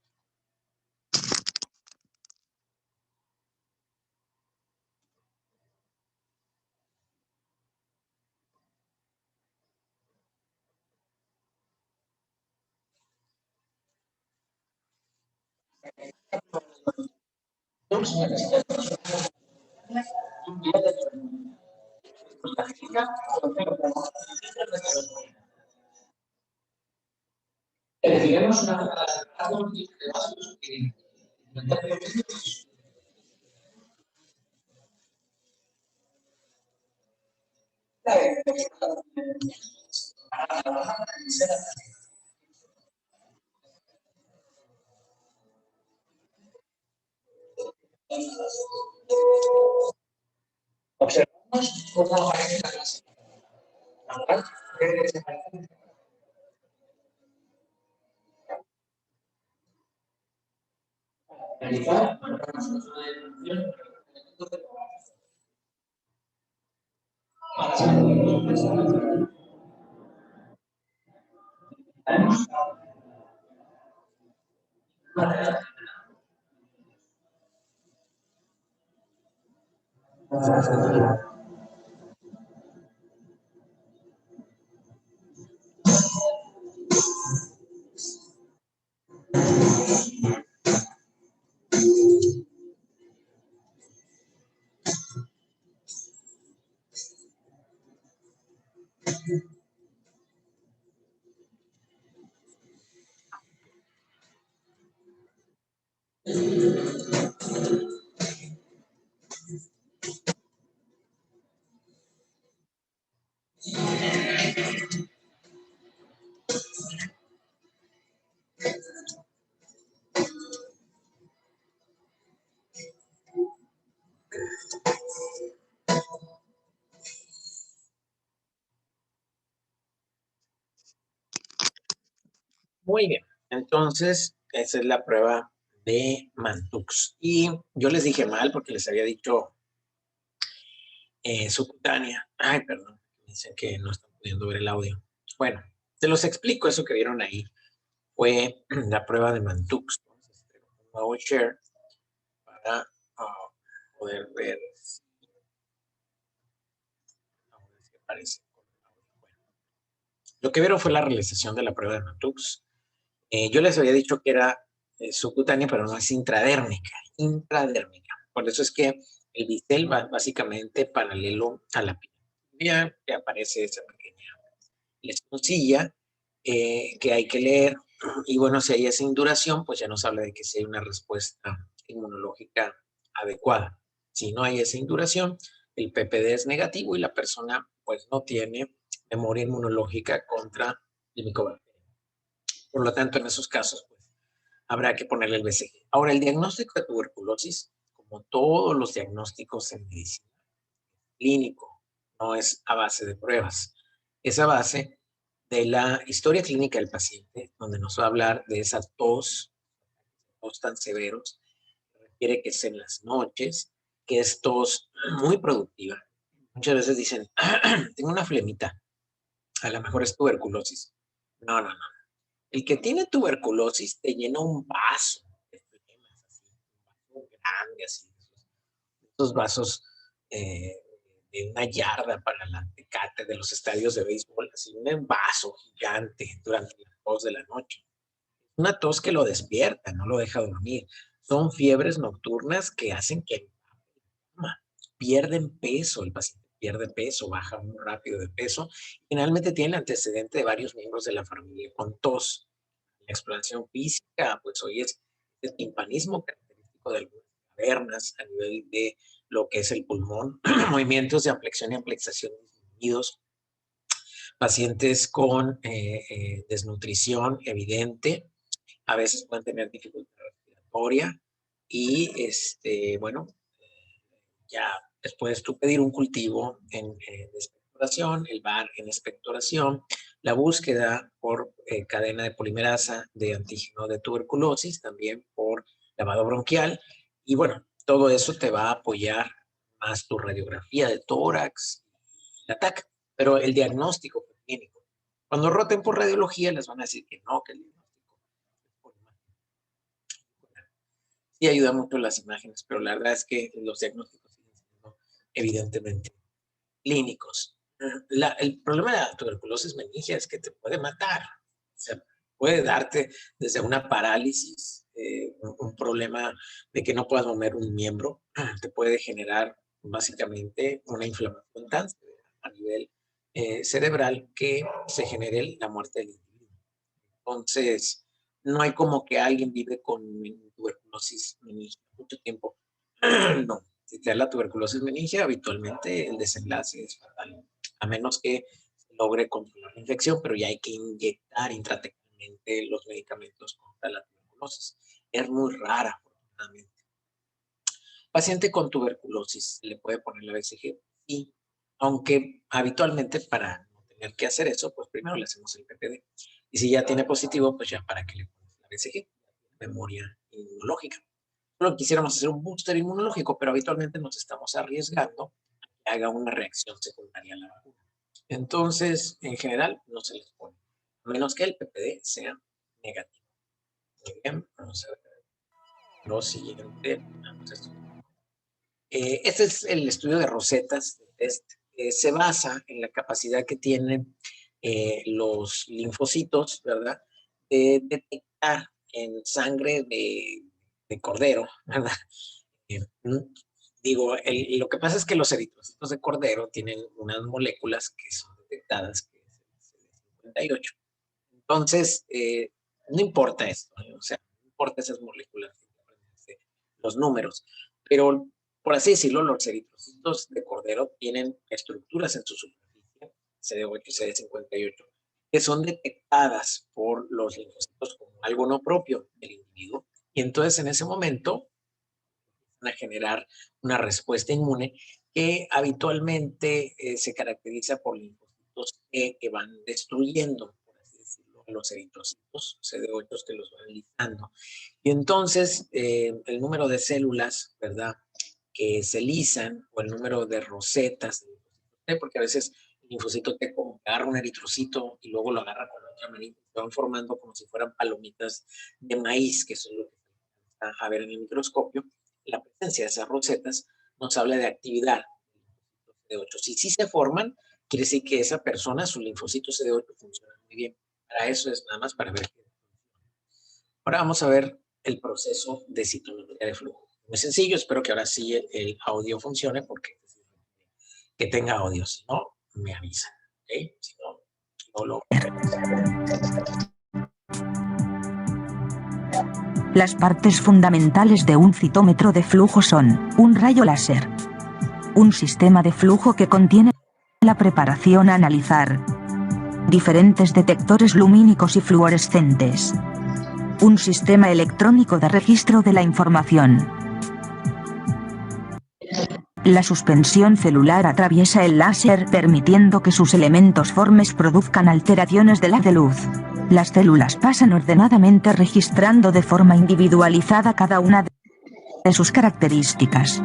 Elegiremos una de vasos que observamos cómo aparece la clase. Realizar Muy bien, entonces esa es la prueba de Mantux. Y yo les dije mal porque les había dicho subcutánea. Ay, perdón, dicen que no están pudiendo ver el audio. Bueno, se los explico eso que vieron ahí. Fue la prueba de Mantux. Entonces, un nuevo share para poder ver si aparece. Bueno, lo que vieron fue la realización de la prueba de Mantux. Yo les había dicho que era subcutánea, pero no es intradérmica, intradérmica. Por eso es que El bisel va básicamente paralelo a la piel. Que aparece esa pequeña lesioncilla que hay que leer. Y bueno, si hay esa induración, pues ya nos habla de que si hay una respuesta inmunológica adecuada. Si no hay esa induración, el PPD es negativo y la persona pues no tiene memoria inmunológica contra el micobacterio. Por lo tanto, en esos casos, pues, habrá que ponerle el BCG. Ahora, el diagnóstico de tuberculosis, como todos los diagnósticos en medicina, clínico, no es a base de pruebas, es a base de la historia clínica del paciente, donde nos va a hablar de esa tos tan severos, requiere que sea en las noches, que es tos muy productiva. Muchas veces dicen, tengo una flemita, a lo mejor es tuberculosis. No, no, no. El que tiene tuberculosis te llena un vaso de flemas, así, un vaso grande, así, esos vasos eh, de una yarda para la tecate de los estadios de béisbol, así un vaso gigante durante la tos de la noche. Una tos que lo despierta, no lo deja dormir. Son fiebres nocturnas que hacen que pierden peso, el paciente pierde peso, baja muy rápido de peso. Finalmente tiene el antecedente de varios miembros de la familia con tos. La exploración física, pues hoy es el timpanismo característico de algunas cavernas a nivel de lo que es el pulmón, movimientos de ampliación y amplexación disminuidos, pacientes con desnutrición evidente, a veces pueden tener dificultad respiratoria y, bueno, ya después tú pedir un cultivo en expectoración, el VAR en expectoración, la búsqueda por cadena de polimerasa de antígeno de tuberculosis, también por lavado bronquial, y bueno, todo eso te va a apoyar más tu radiografía de tórax, la TAC, pero el diagnóstico clínico. Cuando roten por radiología les van a decir que no, que el diagnóstico es por imagen. Sí ayuda mucho las imágenes, pero la verdad es que los diagnósticos siguen siendo evidentemente clínicos. El problema de la tuberculosis meningia es que te puede matar. O sea, puede darte desde una parálisis, un problema de que no puedas mover un miembro, te puede generar básicamente una inflamación tan severa a nivel cerebral que se genere la muerte del individuo. Entonces, no hay como que alguien vive con tuberculosis meningia mucho tiempo. No, si te da la tuberculosis meningia, habitualmente el desenlace es fatal, a menos que se logre controlar la infección, pero ya hay que inyectar intratecanamente los medicamentos contra la tuberculosis. Es muy rara, afortunadamente. Paciente con tuberculosis, ¿le puede poner la BCG? Sí, aunque habitualmente para no tener que hacer eso, pues primero le hacemos el PPD. Y si ya tiene positivo, pues ya para que le pongas la BCG, memoria inmunológica. Solo quisiéramos hacer un booster inmunológico, pero habitualmente nos estamos arriesgando a que haga una reacción secundaria a la vacuna. Entonces, en general, no se les pone, a menos que el PPD sea negativo. Muy bien, vamos a ver lo siguiente. Este es el estudio de rosetas. Se basa en la capacidad que tienen los linfocitos, ¿verdad? De detectar en sangre de cordero, ¿verdad? Eh, Digo, lo que pasa es que los eritrocitos de cordero tienen unas moléculas que son detectadas, que es el CD58. Entonces, no importa esto, ¿eh? O sea, no importa esas moléculas, los números, pero por así decirlo, los eritrocitos de cordero tienen estructuras en su superficie, CD8 y CD58, que son detectadas por los linfocitos como algo no propio del individuo. Y entonces en ese momento van a generar una respuesta inmune que habitualmente se caracteriza por linfocitos que van destruyendo, por así decirlo, los eritrocitos CD8 que los van lisando. Y entonces el número de células, ¿verdad?, que se lisan, o el número de rosetas, porque a veces el linfocito T como agarra un eritrocito y luego lo agarra con otra manita, se van formando como si fueran palomitas de maíz, que eso es lo que se va a ver en el microscopio. La presencia de esas rosetas nos habla de actividad CD8. Si sí se forman, quiere decir que esa persona, su linfocito CD8 funciona muy bien. Para eso es nada más para ver. Ahora vamos a ver el proceso de citometría de flujo. Muy sencillo, espero que ahora sí el audio funcione, porque que tenga audio, si no, me avisa. ¿Okay? Si no, no lo... Las partes fundamentales de un citómetro de flujo son un rayo láser, un sistema de flujo que contiene la preparación a analizar, diferentes detectores lumínicos y fluorescentes, un sistema electrónico de registro de la información. La suspensión celular atraviesa el láser permitiendo que sus elementos formes produzcan alteraciones del haz de luz. Las células pasan ordenadamente registrando de forma individualizada cada una de sus características.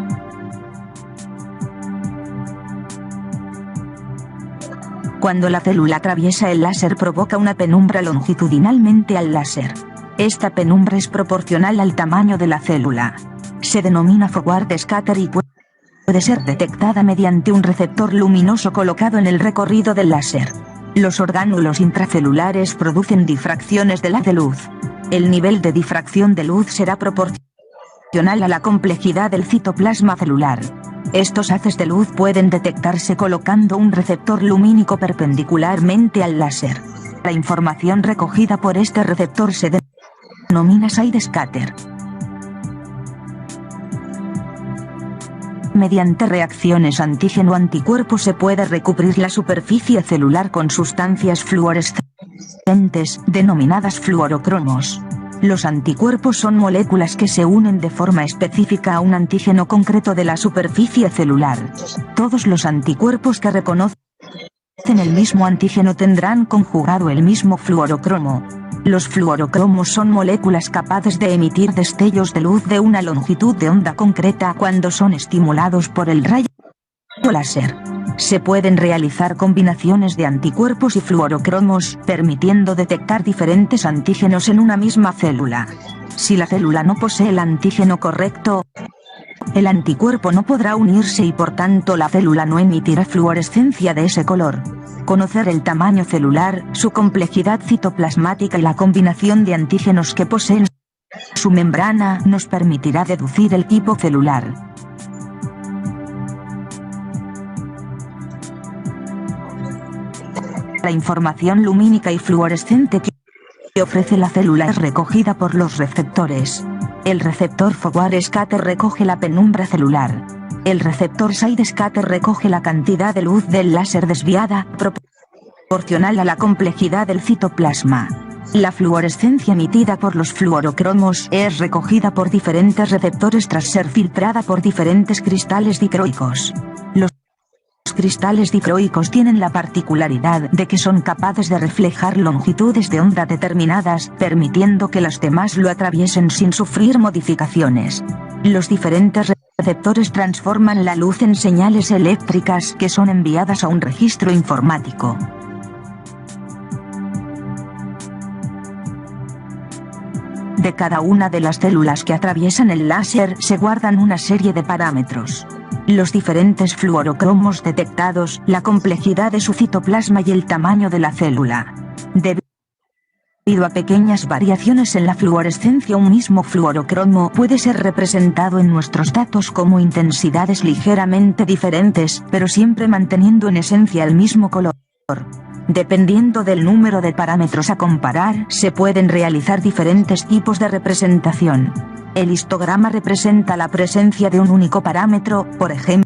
Cuando la célula atraviesa el láser provoca una penumbra longitudinalmente al láser. Esta penumbra es proporcional al tamaño de la célula. Se denomina forward scatter y puede ser detectada mediante un receptor luminoso colocado en el recorrido del láser. Los orgánulos intracelulares producen difracciones del haz de luz. El nivel de difracción de luz será proporcional a la complejidad del citoplasma celular. Estos haces de luz pueden detectarse colocando un receptor lumínico perpendicularmente al láser. La información recogida por este receptor se denomina side scatter. Mediante reacciones antígeno-anticuerpo se puede recubrir la superficie celular con sustancias fluorescentes, denominadas fluorocromos. Los anticuerpos son moléculas que se unen de forma específica a un antígeno concreto de la superficie celular. Todos los anticuerpos que reconocen el mismo antígeno tendrán conjugado el mismo fluorocromo. Los fluorocromos son moléculas capaces de emitir destellos de luz de una longitud de onda concreta cuando son estimulados por el rayo láser. Se pueden realizar combinaciones de anticuerpos y fluorocromos, permitiendo detectar diferentes antígenos en una misma célula. Si la célula no posee el antígeno correcto, el anticuerpo no podrá unirse y por tanto la célula no emitirá fluorescencia de ese color. Conocer el tamaño celular, su complejidad citoplasmática y la combinación de antígenos que poseen su membrana nos permitirá deducir el tipo celular. La información lumínica y fluorescente que ofrece la célula es recogida por los receptores. El receptor forward scatter recoge la penumbra celular. El receptor side scatter recoge la cantidad de luz del láser desviada, proporcional a la complejidad del citoplasma. La fluorescencia emitida por los fluorocromos es recogida por diferentes receptores tras ser filtrada por diferentes cristales dicroicos. Los cristales dicroicos tienen la particularidad de que son capaces de reflejar longitudes de onda determinadas, permitiendo que las demás lo atraviesen sin sufrir modificaciones. Los diferentes receptores transforman la luz en señales eléctricas que son enviadas a un registro informático. De cada una de las células que atraviesan el láser se guardan una serie de parámetros. Los diferentes fluorocromos detectados, la complejidad de su citoplasma y el tamaño de la célula. Debido a pequeñas variaciones en la fluorescencia, un mismo fluorocromo puede ser representado en nuestros datos como intensidades ligeramente diferentes, pero siempre manteniendo en esencia el mismo color. Dependiendo del número de parámetros a comparar, se pueden realizar diferentes tipos de representación. El histograma representa la presencia de un único parámetro, por ejemplo,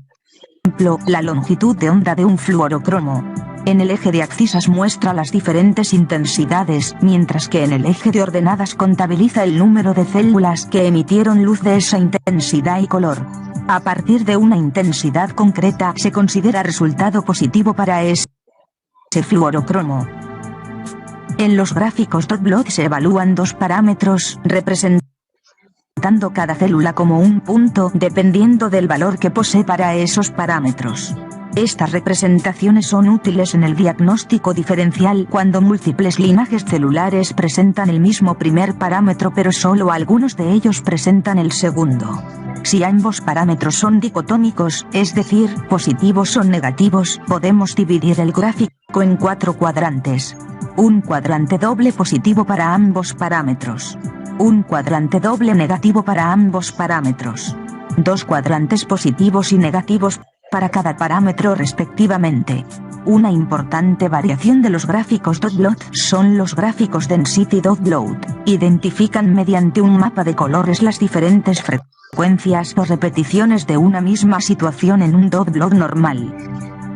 la longitud de onda de un fluorocromo. En el eje de abscisas muestra las diferentes intensidades, mientras que en el eje de ordenadas contabiliza el número de células que emitieron luz de esa intensidad y color. A partir de una intensidad concreta se considera resultado positivo para ese fluorocromo. En los gráficos dot plot se evalúan dos parámetros, representando cada célula como un punto dependiendo del valor que posee para esos parámetros. Estas representaciones son útiles en el diagnóstico diferencial cuando múltiples linajes celulares presentan el mismo primer parámetro pero solo algunos de ellos presentan el segundo. Si ambos parámetros son dicotómicos, es decir, positivos o negativos, podemos dividir el gráfico en 4 cuadrantes. Un cuadrante doble positivo para ambos parámetros. Un cuadrante doble negativo para ambos parámetros. 2 cuadrantes positivos y negativos para cada parámetro respectivamente. Una importante variación de los gráficos dot plot son los gráficos density dot plot. Identifican mediante un mapa de colores las diferentes frecuencias o repeticiones de una misma situación en un dot plot normal.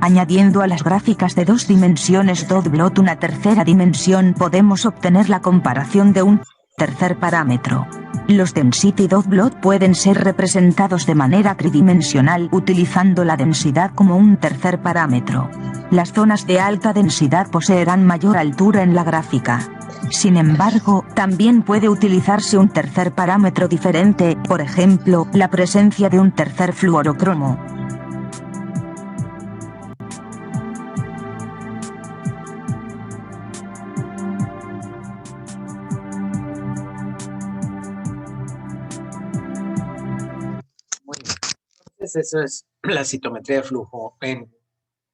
Añadiendo a las gráficas de 2 dimensiones dot plot una tercera dimensión, podemos obtener la comparación de un tercer parámetro. Los density dot plot pueden ser representados de manera tridimensional utilizando la densidad como un tercer parámetro. Las zonas de alta densidad poseerán mayor altura en la gráfica. Sin embargo, también puede utilizarse un tercer parámetro diferente, por ejemplo, la presencia de un tercer fluorocromo. Entonces, eso es la citometría de flujo. En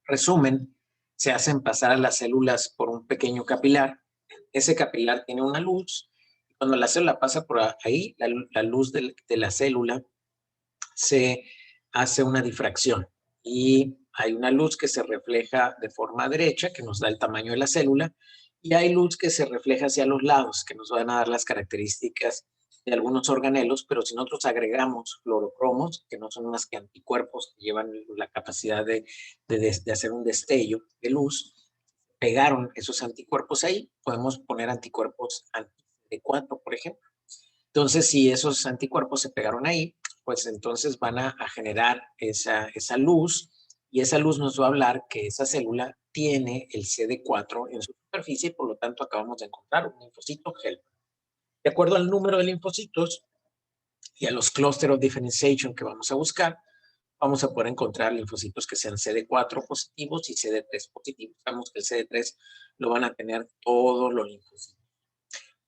resumen, se hacen pasar a las células por un pequeño capilar. Ese capilar tiene una luz. Cuando la célula pasa por ahí, la luz de la célula se hace una difracción y hay una luz que se refleja de forma derecha, que nos da el tamaño de la célula, y hay luz que se refleja hacia los lados, que nos van a dar las características de algunos organelos, pero si nosotros agregamos fluorocromos, que no son más que anticuerpos que llevan la capacidad de hacer un destello de luz, pegaron esos anticuerpos ahí, podemos poner anticuerpos anti-CD4, por ejemplo. Entonces, si esos anticuerpos se pegaron ahí, pues entonces van a generar esa luz, y esa luz nos va a hablar que esa célula tiene el CD4 en su superficie, y por lo tanto acabamos de encontrar un linfocito helper. De acuerdo al número de linfocitos y a los cluster of differentiation que vamos a buscar, vamos a poder encontrar linfocitos que sean CD4 positivos y CD3 positivos. Sabemos que el CD3 lo van a tener todos los linfocitos.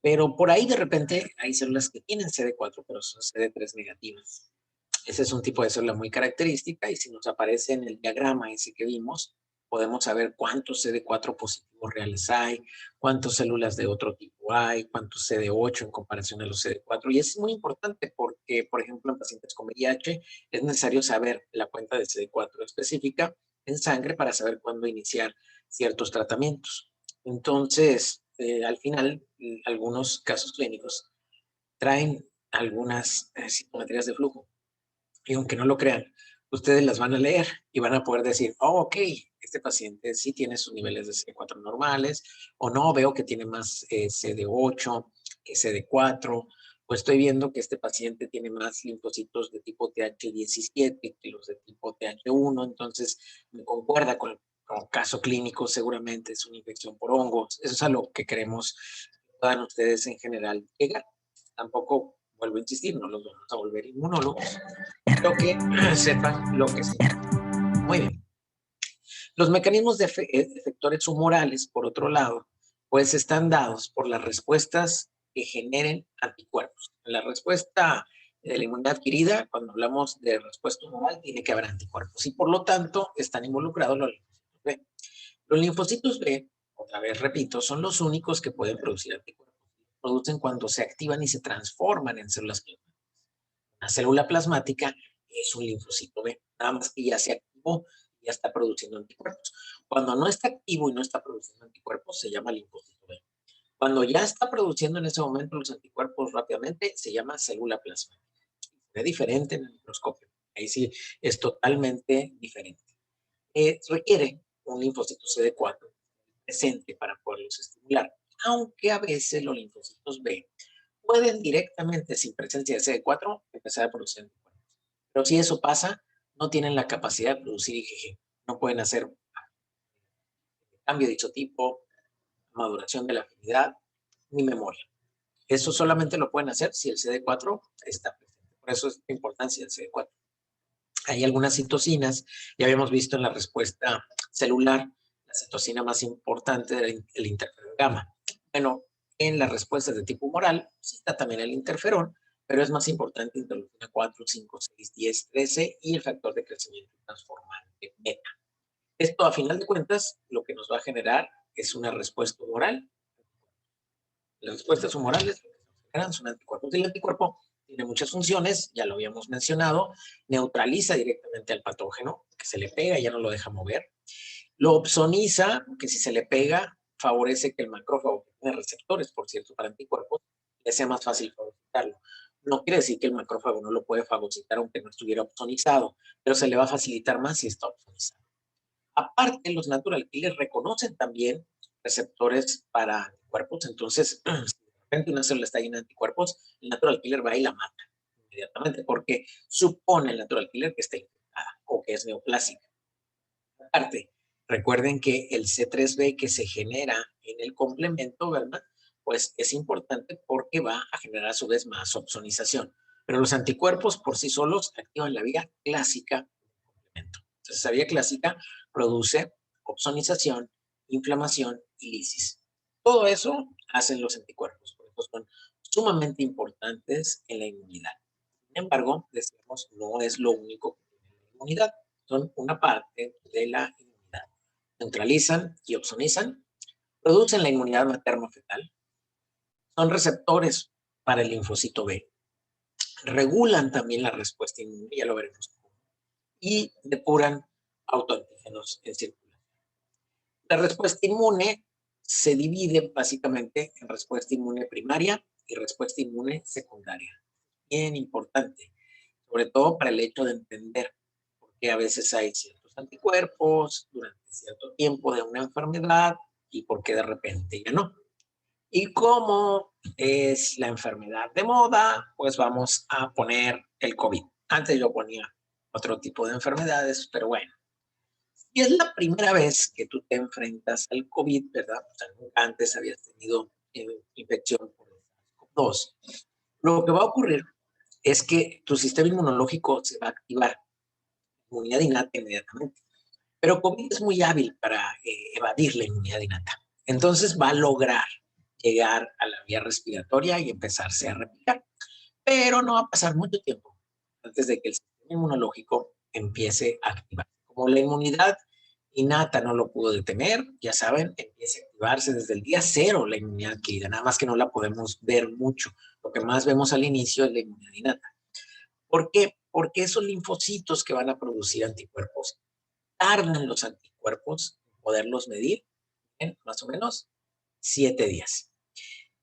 Pero por ahí de repente hay células que tienen CD4, pero son CD3 negativas. Ese es un tipo de célula muy característica, y si nos aparece en el diagrama ese que vimos, podemos saber cuántos CD4 positivos reales hay, cuántas células de otro tipo hay, cuántos CD8 en comparación a los CD4. Y es muy importante porque, por ejemplo, en pacientes con VIH es necesario saber la cuenta de CD4 específica en sangre para saber cuándo iniciar ciertos tratamientos. Entonces, al final, algunos casos clínicos traen algunas citometrías de flujo. Y aunque no lo crean, ustedes las van a leer y van a poder decir, oh, ok, este paciente sí tiene sus niveles de CD4 normales, o no, veo que tiene más CD8 que CD4, o estoy viendo que este paciente tiene más linfocitos de tipo TH17 que los de tipo TH1, entonces me concuerda con el caso clínico, seguramente es una infección por hongos. Eso es a lo que queremos que puedan ustedes en general llegar. Tampoco, vuelvo a insistir, no los vamos a volver inmunólogos, pero que sepan lo que sepan. Muy bien. Los mecanismos de efectores humorales, por otro lado, pues están dados por las respuestas que generen anticuerpos. En la respuesta de la inmunidad adquirida, cuando hablamos de respuesta humoral, tiene que haber anticuerpos y por lo tanto están involucrados los linfocitos B. Los linfocitos B, otra vez repito, son los únicos que pueden producir anticuerpos. Producen cuando se activan y se transforman en células plasmáticas. Una célula plasmática es un linfocito B, nada más que ya se activó y ya está produciendo anticuerpos. Cuando no está activo y no está produciendo anticuerpos, se llama linfocito B. Cuando ya está produciendo en ese momento los anticuerpos rápidamente, se llama célula plasmática. Es diferente en el microscopio. Ahí sí es totalmente diferente. Requiere un linfocito CD4 presente para poderlos estimular, aunque a veces los linfocitos B pueden directamente, sin presencia de CD4, empezar a producir anticuerpos. Pero si eso pasa, no tienen la capacidad de producir IgG. No pueden hacer cambio de isotipo, maduración de la afinidad, ni memoria. Eso solamente lo pueden hacer si el CD4 está presente. Por eso es la importancia del CD4. Hay algunas citocinas, ya habíamos visto en la respuesta celular, la citocina más importante del interferón gamma. Bueno, en las respuestas de tipo humoral, sí está también el interferón, pero es más importante interleucina 4, 5, 6, 10, 13 y el factor de crecimiento transformante beta. Esto, a final de cuentas, lo que nos va a generar es una respuesta humoral. Las respuestas humorales son anticuerpos. El anticuerpo Tiene muchas funciones, ya lo habíamos mencionado. Neutraliza directamente al patógeno, que se le pega y ya no lo deja mover. Lo opsoniza, que si se le pega, favorece que el macrófago, que tiene receptores, por cierto, para anticuerpos, le sea más fácil fagocitarlo. No quiere decir que el macrófago no lo puede fagocitar aunque no estuviera opsonizado, pero se le va a facilitar más si está opsonizado. Aparte, los natural killers reconocen también receptores para anticuerpos, entonces, si de repente una célula está llena de anticuerpos, el natural killer va y la mata inmediatamente, porque supone el natural killer que está infectada o que es neoplásica. Aparte, recuerden que el C3b que se genera en el complemento, ¿verdad? Pues es importante porque va a generar a su vez más opsonización. Pero los anticuerpos por sí solos activan la vía clásica del complemento. Entonces, esa vía clásica produce opsonización, inflamación y lisis. Todo eso hacen los anticuerpos, por eso son sumamente importantes en la inmunidad. Sin embargo, decimos, no es lo único que tiene la inmunidad, son una parte de la inmunidad. Neutralizan y opsonizan, producen la inmunidad materno-fetal, son receptores para el linfocito B, regulan también la respuesta inmune, ya lo veremos, y depuran autoantígenos en circulación. La respuesta inmune se divide básicamente en respuesta inmune primaria y respuesta inmune secundaria. Bien importante, sobre todo para el hecho de entender por qué a veces hay ciertos anticuerpos durante cierto tiempo de una enfermedad y por qué de repente ya no. Y como es la enfermedad de moda, pues vamos a poner el COVID. Antes yo ponía otro tipo de enfermedades, pero bueno. Y es la primera vez que tú te enfrentas al COVID, ¿verdad? O sea, nunca antes habías tenido infección por el SARS-CoV-2. Lo que va a ocurrir es que tu sistema inmunológico se va a activar, inmunidad innata inmediatamente. Pero COVID es muy hábil para evadir la inmunidad innata. Entonces va a lograr llegar a la vía respiratoria y empezarse a replicar. Pero no va a pasar mucho tiempo antes de que el sistema inmunológico empiece a activar. Como la inmunidad innata no lo pudo detener, ya saben, empieza a activarse desde el día cero la inmunidad adquirida, nada más que no la podemos ver mucho. Lo que más vemos al inicio es la inmunidad innata. ¿Por qué? Porque esos linfocitos que van a producir anticuerpos, tardan los anticuerpos en poderlos medir en más o menos 7 días.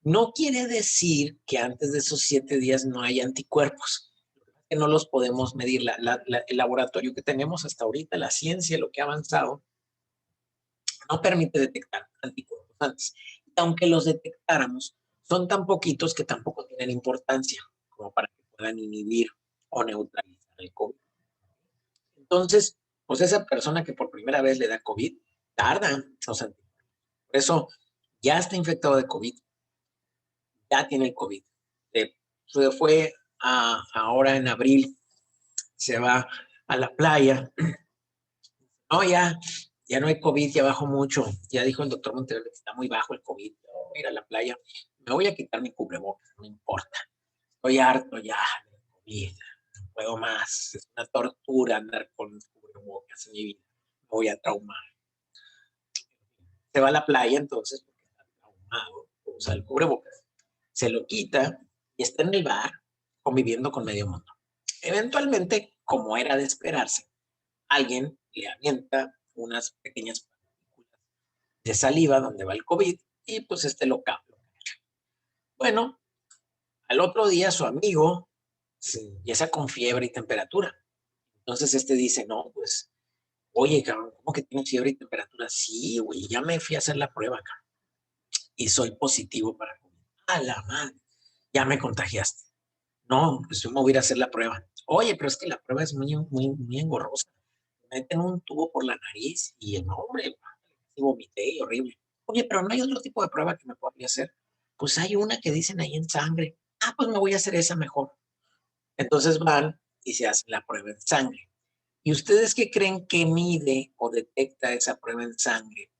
No quiere decir que antes de esos 7 días no hay anticuerpos, que no los podemos medir. El laboratorio que tenemos hasta ahorita, la ciencia, lo que ha avanzado, no permite detectar anticuerpos antes. Y aunque los detectáramos, son tan poquitos que tampoco tienen importancia como para que puedan inhibir o neutralizar el COVID. Entonces, pues esa persona que por primera vez le da COVID, tarda los anticuerpos. Por eso ya está infectado de COVID, ya tiene el COVID. Se fue ahora en abril, se va a la playa. No, ya no hay COVID, ya bajó mucho. Ya dijo el doctor Monterrey que está muy bajo el COVID. Voy a ir a la playa, me voy a quitar mi cubrebocas, no importa. Estoy harto ya del COVID, no puedo más. Es una tortura andar con cubrebocas en mi vida. Me voy a traumar. Se va a la playa entonces, porque está traumado, usa el cubrebocas, se lo quita y está en el bar conviviendo con medio mundo. Eventualmente, como era de esperarse, alguien le avienta unas pequeñas partículas de saliva donde va el COVID y pues lo capta. Bueno, al otro día su amigo se empieza con fiebre y temperatura. Entonces dice, no, pues, oye, cabrón, ¿cómo que tienes fiebre y temperatura? Sí, güey, ya me fui a hacer la prueba acá y soy positivo para COVID. A la madre, ya me contagiaste. No, pues yo me voy a ir a hacer la prueba. Oye, pero es que la prueba es muy engorrosa. Me meten un tubo por la nariz y el hombre, vomité y horrible. Oye, pero no hay otro tipo de prueba que me podría hacer. Pues hay una que dicen ahí en sangre. Ah, pues me voy a hacer esa mejor. Entonces van y se hacen la prueba en sangre. ¿Y ustedes qué creen que mide o detecta esa prueba en sangre?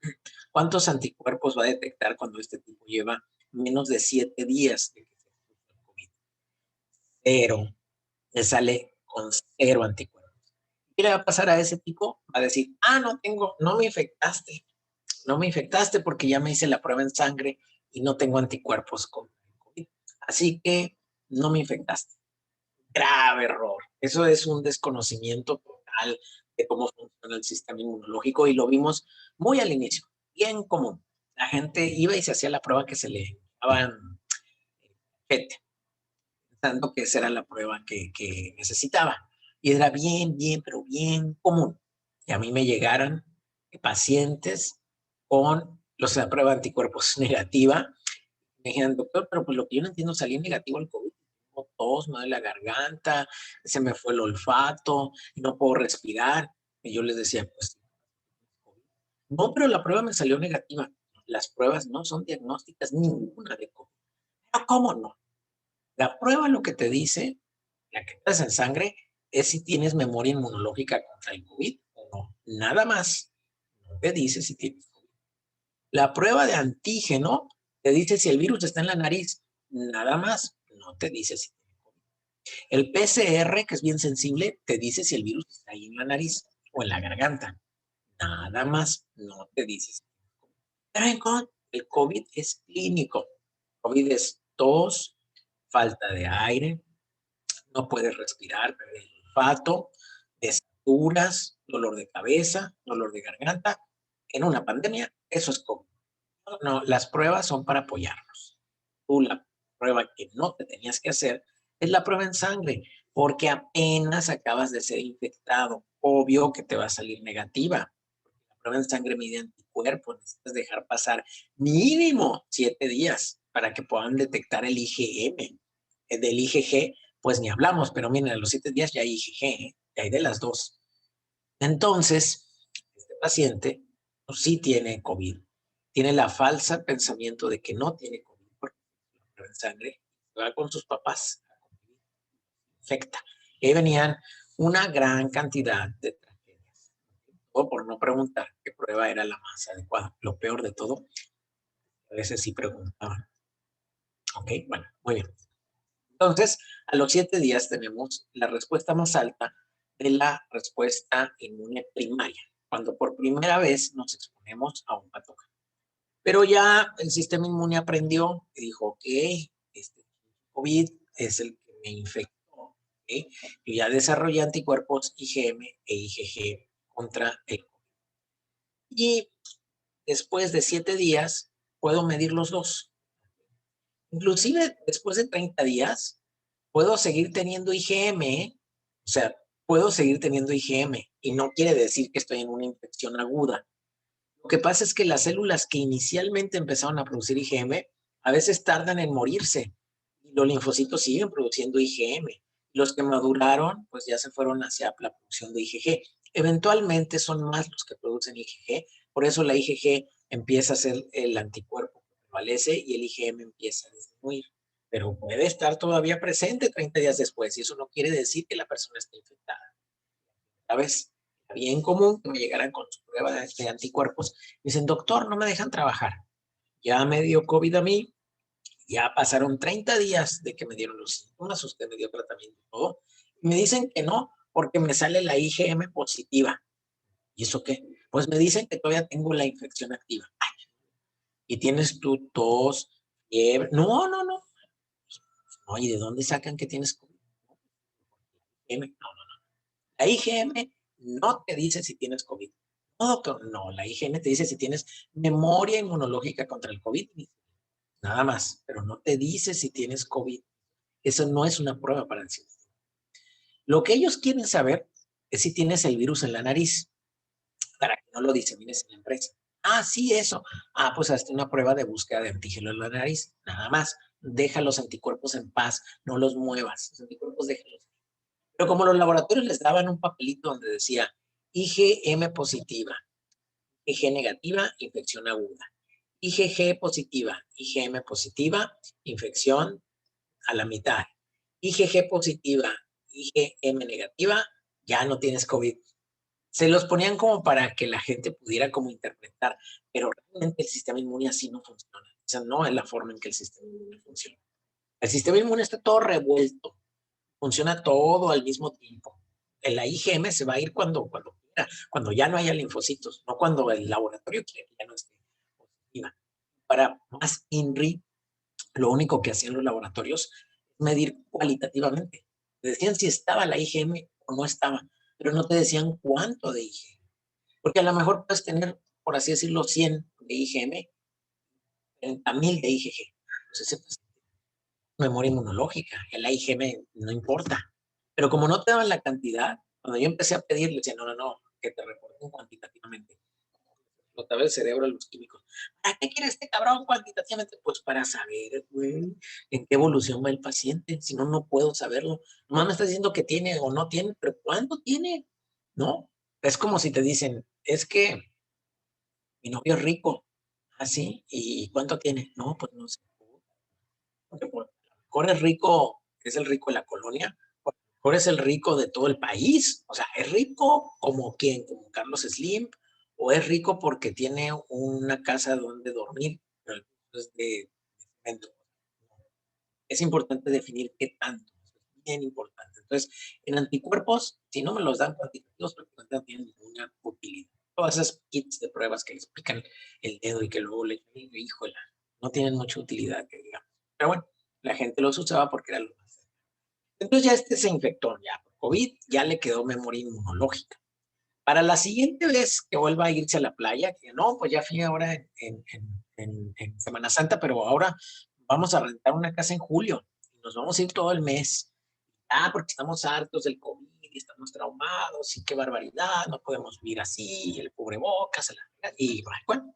¿Cuántos anticuerpos va a detectar cuando este tipo lleva menos de 7 días de que se puso el COVID? 0. Le sale con 0 anticuerpos. ¿Qué le va a pasar a ese tipo? Va a decir, no me infectaste porque ya me hice la prueba en sangre y no tengo anticuerpos con COVID. Así que no me infectaste. grave error. Eso es un desconocimiento total de cómo funciona el sistema inmunológico y lo vimos muy al inicio, bien común. La gente iba y se hacía la prueba que se le llamaban PET, pensando que esa era la prueba que necesitaba. Y era bien, pero bien común. Y a mí me llegaran pacientes con la prueba de anticuerpos negativa. Me dijeron, doctor, pero pues lo que yo no entiendo, salí negativo al COVID. Tengo tos, me duele la garganta, se me fue el olfato, y no puedo respirar. Y yo les decía, pues, no, pero la prueba me salió negativa. Las pruebas no son diagnósticas ninguna de COVID. ¿Pero cómo no? La prueba lo que te dice, la que traes en sangre, es si tienes memoria inmunológica contra el COVID o no. Nada más. No te dice si tienes COVID. La prueba de antígeno te dice si el virus está en la nariz. Nada más. No te dice si tienes COVID. El PCR, que es bien sensible, te dice si el virus está ahí en la nariz o en la garganta. Nada más. No te dice si tienes COVID. Pero el COVID es clínico. COVID es tos, falta de aire, no puedes respirar, perder el olfato, desaturas, dolor de cabeza, dolor de garganta. En una pandemia, eso es COVID. No, las pruebas son para apoyarnos. Tú la prueba que no te tenías que hacer es la prueba en sangre, porque apenas acabas de ser infectado. Obvio que te va a salir negativa. La prueba en sangre mide anticuerpos, necesitas dejar pasar mínimo 7 días para que puedan detectar el IgM. Del IgG, pues ni hablamos, pero miren, a los 7 días ya hay IgG, ya hay de las dos. Entonces, este paciente pues, sí tiene COVID. Tiene la falsa pensamiento de que no tiene COVID porque la prueba en sangre va con sus papás. Infecta. Y ahí venían una gran cantidad de tragedias. Todo por no preguntar qué prueba era la más adecuada. Lo peor de todo, a veces sí preguntaban. Ok, bueno, muy bien. Entonces, a los 7 días tenemos la respuesta más alta de la respuesta inmune primaria, cuando por primera vez nos exponemos a un patógeno. Pero ya el sistema inmune aprendió y dijo, ok, este COVID es el que me infectó. ¿Okay? Yo ya desarrollé anticuerpos IgM e IgG contra el COVID. Y después de 7 días puedo medir los dos. Inclusive después de 30 días puedo seguir teniendo IgM, o sea, puedo seguir teniendo IgM y no quiere decir que estoy en una infección aguda. Lo que pasa es que las células que inicialmente empezaron a producir IgM a veces tardan en morirse y los linfocitos siguen produciendo IgM. Los que maduraron, pues ya se fueron hacia la producción de IgG. Eventualmente son más los que producen IgG, por eso la IgG empieza a ser el anticuerpo que prevalece y el IgM empieza a disminuir. Pero puede estar todavía presente 30 días después y eso no quiere decir que la persona esté infectada. ¿Sabes? Bien común que me llegaran con su prueba de anticuerpos. Dicen, doctor, no me dejan trabajar. Ya me dio COVID a mí, ya pasaron 30 días de que me dieron los síntomas, usted me dio tratamiento y todo. Y me dicen que no, porque me sale la IgM positiva. ¿Y eso qué? Pues me dicen que todavía tengo la infección activa. Ay, y tienes tu tos, fiebre. No, no, no. No, ¿y de dónde sacan que tienes COVID? No, no, no. La IgM no te dice si tienes COVID. No, doctor, no, la IgM te dice si tienes memoria inmunológica contra el COVID. Nada más, pero no te dice si tienes COVID. Eso no es una prueba para el sistema. Lo que ellos quieren saber es si tienes el virus en la nariz, para que no lo disemines en la empresa. Ah, sí, eso. Ah, pues hazte una prueba de búsqueda de antígeno en la nariz. Nada más. Deja los anticuerpos en paz, no los muevas. Los anticuerpos déjalos. Pero como los laboratorios les daban un papelito donde decía IgM positiva, IgG negativa, infección aguda. IgG positiva, IgM positiva, infección a la mitad. IgG positiva, IgM negativa, ya no tienes COVID. Se los ponían como para que la gente pudiera como interpretar, pero realmente el sistema inmune así no funciona. Esa no es la forma en que el sistema inmune funciona. El sistema inmune está todo revuelto, funciona todo al mismo tiempo. La IgM se va a ir cuando quiera, cuando ya no haya linfocitos, no cuando el laboratorio quiera que ya no esté positiva. Para más INRI, lo único que hacían los laboratorios es medir cualitativamente. Te decían si estaba la IgM o no estaba, pero no te decían cuánto de IgM. Porque a lo mejor puedes tener, por así decirlo, 100 de IgM, 30,000 de IgG. Entonces, ese paciente memoria inmunológica, el IgM no importa. Pero como no te daban la cantidad, cuando yo empecé a pedir, le decía, no, que te reporten cuantitativamente. Otra vez el cerebro, los químicos. ¿Para qué quiere este cabrón cuantitativamente? Pues para saber, güey, en qué evolución va el paciente. Si no, no puedo saberlo. Nomás me está diciendo que tiene o no tiene, pero ¿cuánto tiene? ¿No? Es como si te dicen, es que mi novio es rico. ¿Ah, sí? ¿Y cuánto tiene? No, pues no sé. Porque por lo mejor es rico, es el rico de la colonia, por lo mejor es el rico de todo el país. O sea, es rico como quien, como Carlos Slim, o es rico porque tiene una casa donde dormir, pero es de cemento. Es importante definir qué tanto, es bien importante. Entonces, en anticuerpos, si no me los dan cuantitativos, prácticamente no tienen ninguna utilidad. Todas esas kits de pruebas que les pican el dedo y que luego le dicen, híjole, no tienen mucha utilidad, que digamos. Pero bueno, la gente los usaba porque era lo más. Entonces ya este se infectó, ya por COVID, ya le quedó memoria inmunológica. Para la siguiente vez que vuelva a irse a la playa, que no, pues ya fui ahora en Semana Santa, pero ahora vamos a rentar una casa en julio y nos vamos a ir todo el mes. Ah, porque estamos hartos del COVID y estamos traumados y qué barbaridad, no podemos vivir así, el cubrebocas, y bueno,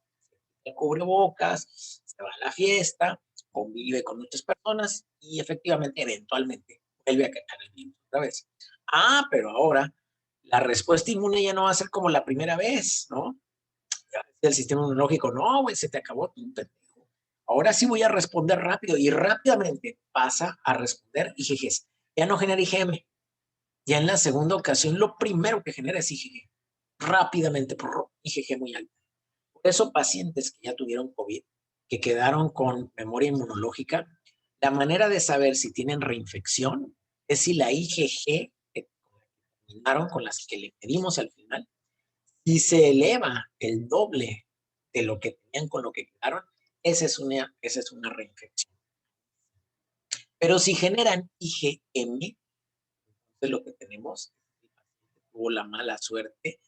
el cubrebocas, se va a la fiesta, convive con muchas personas y efectivamente, eventualmente, vuelve a caer el virus otra vez. Ah, pero ahora la respuesta inmune ya no va a ser como la primera vez, ¿no? Ya el sistema inmunológico, no, güey, se te acabó tu pendejo. Ahora sí voy a responder rápido y rápidamente pasa a responder IgG. Ya no genera IgM. Ya en la segunda ocasión, lo primero que genera es IgG. Rápidamente, IgG muy alto. Por eso, pacientes que ya tuvieron COVID, que quedaron con memoria inmunológica, la manera de saber si tienen reinfección es si la IgG que terminaron con las que le pedimos al final, si se eleva el doble de lo que tenían con lo que quedaron, esa es una reinfección. Pero si generan IgM, entonces lo que tenemos es que el paciente tuvo la mala suerte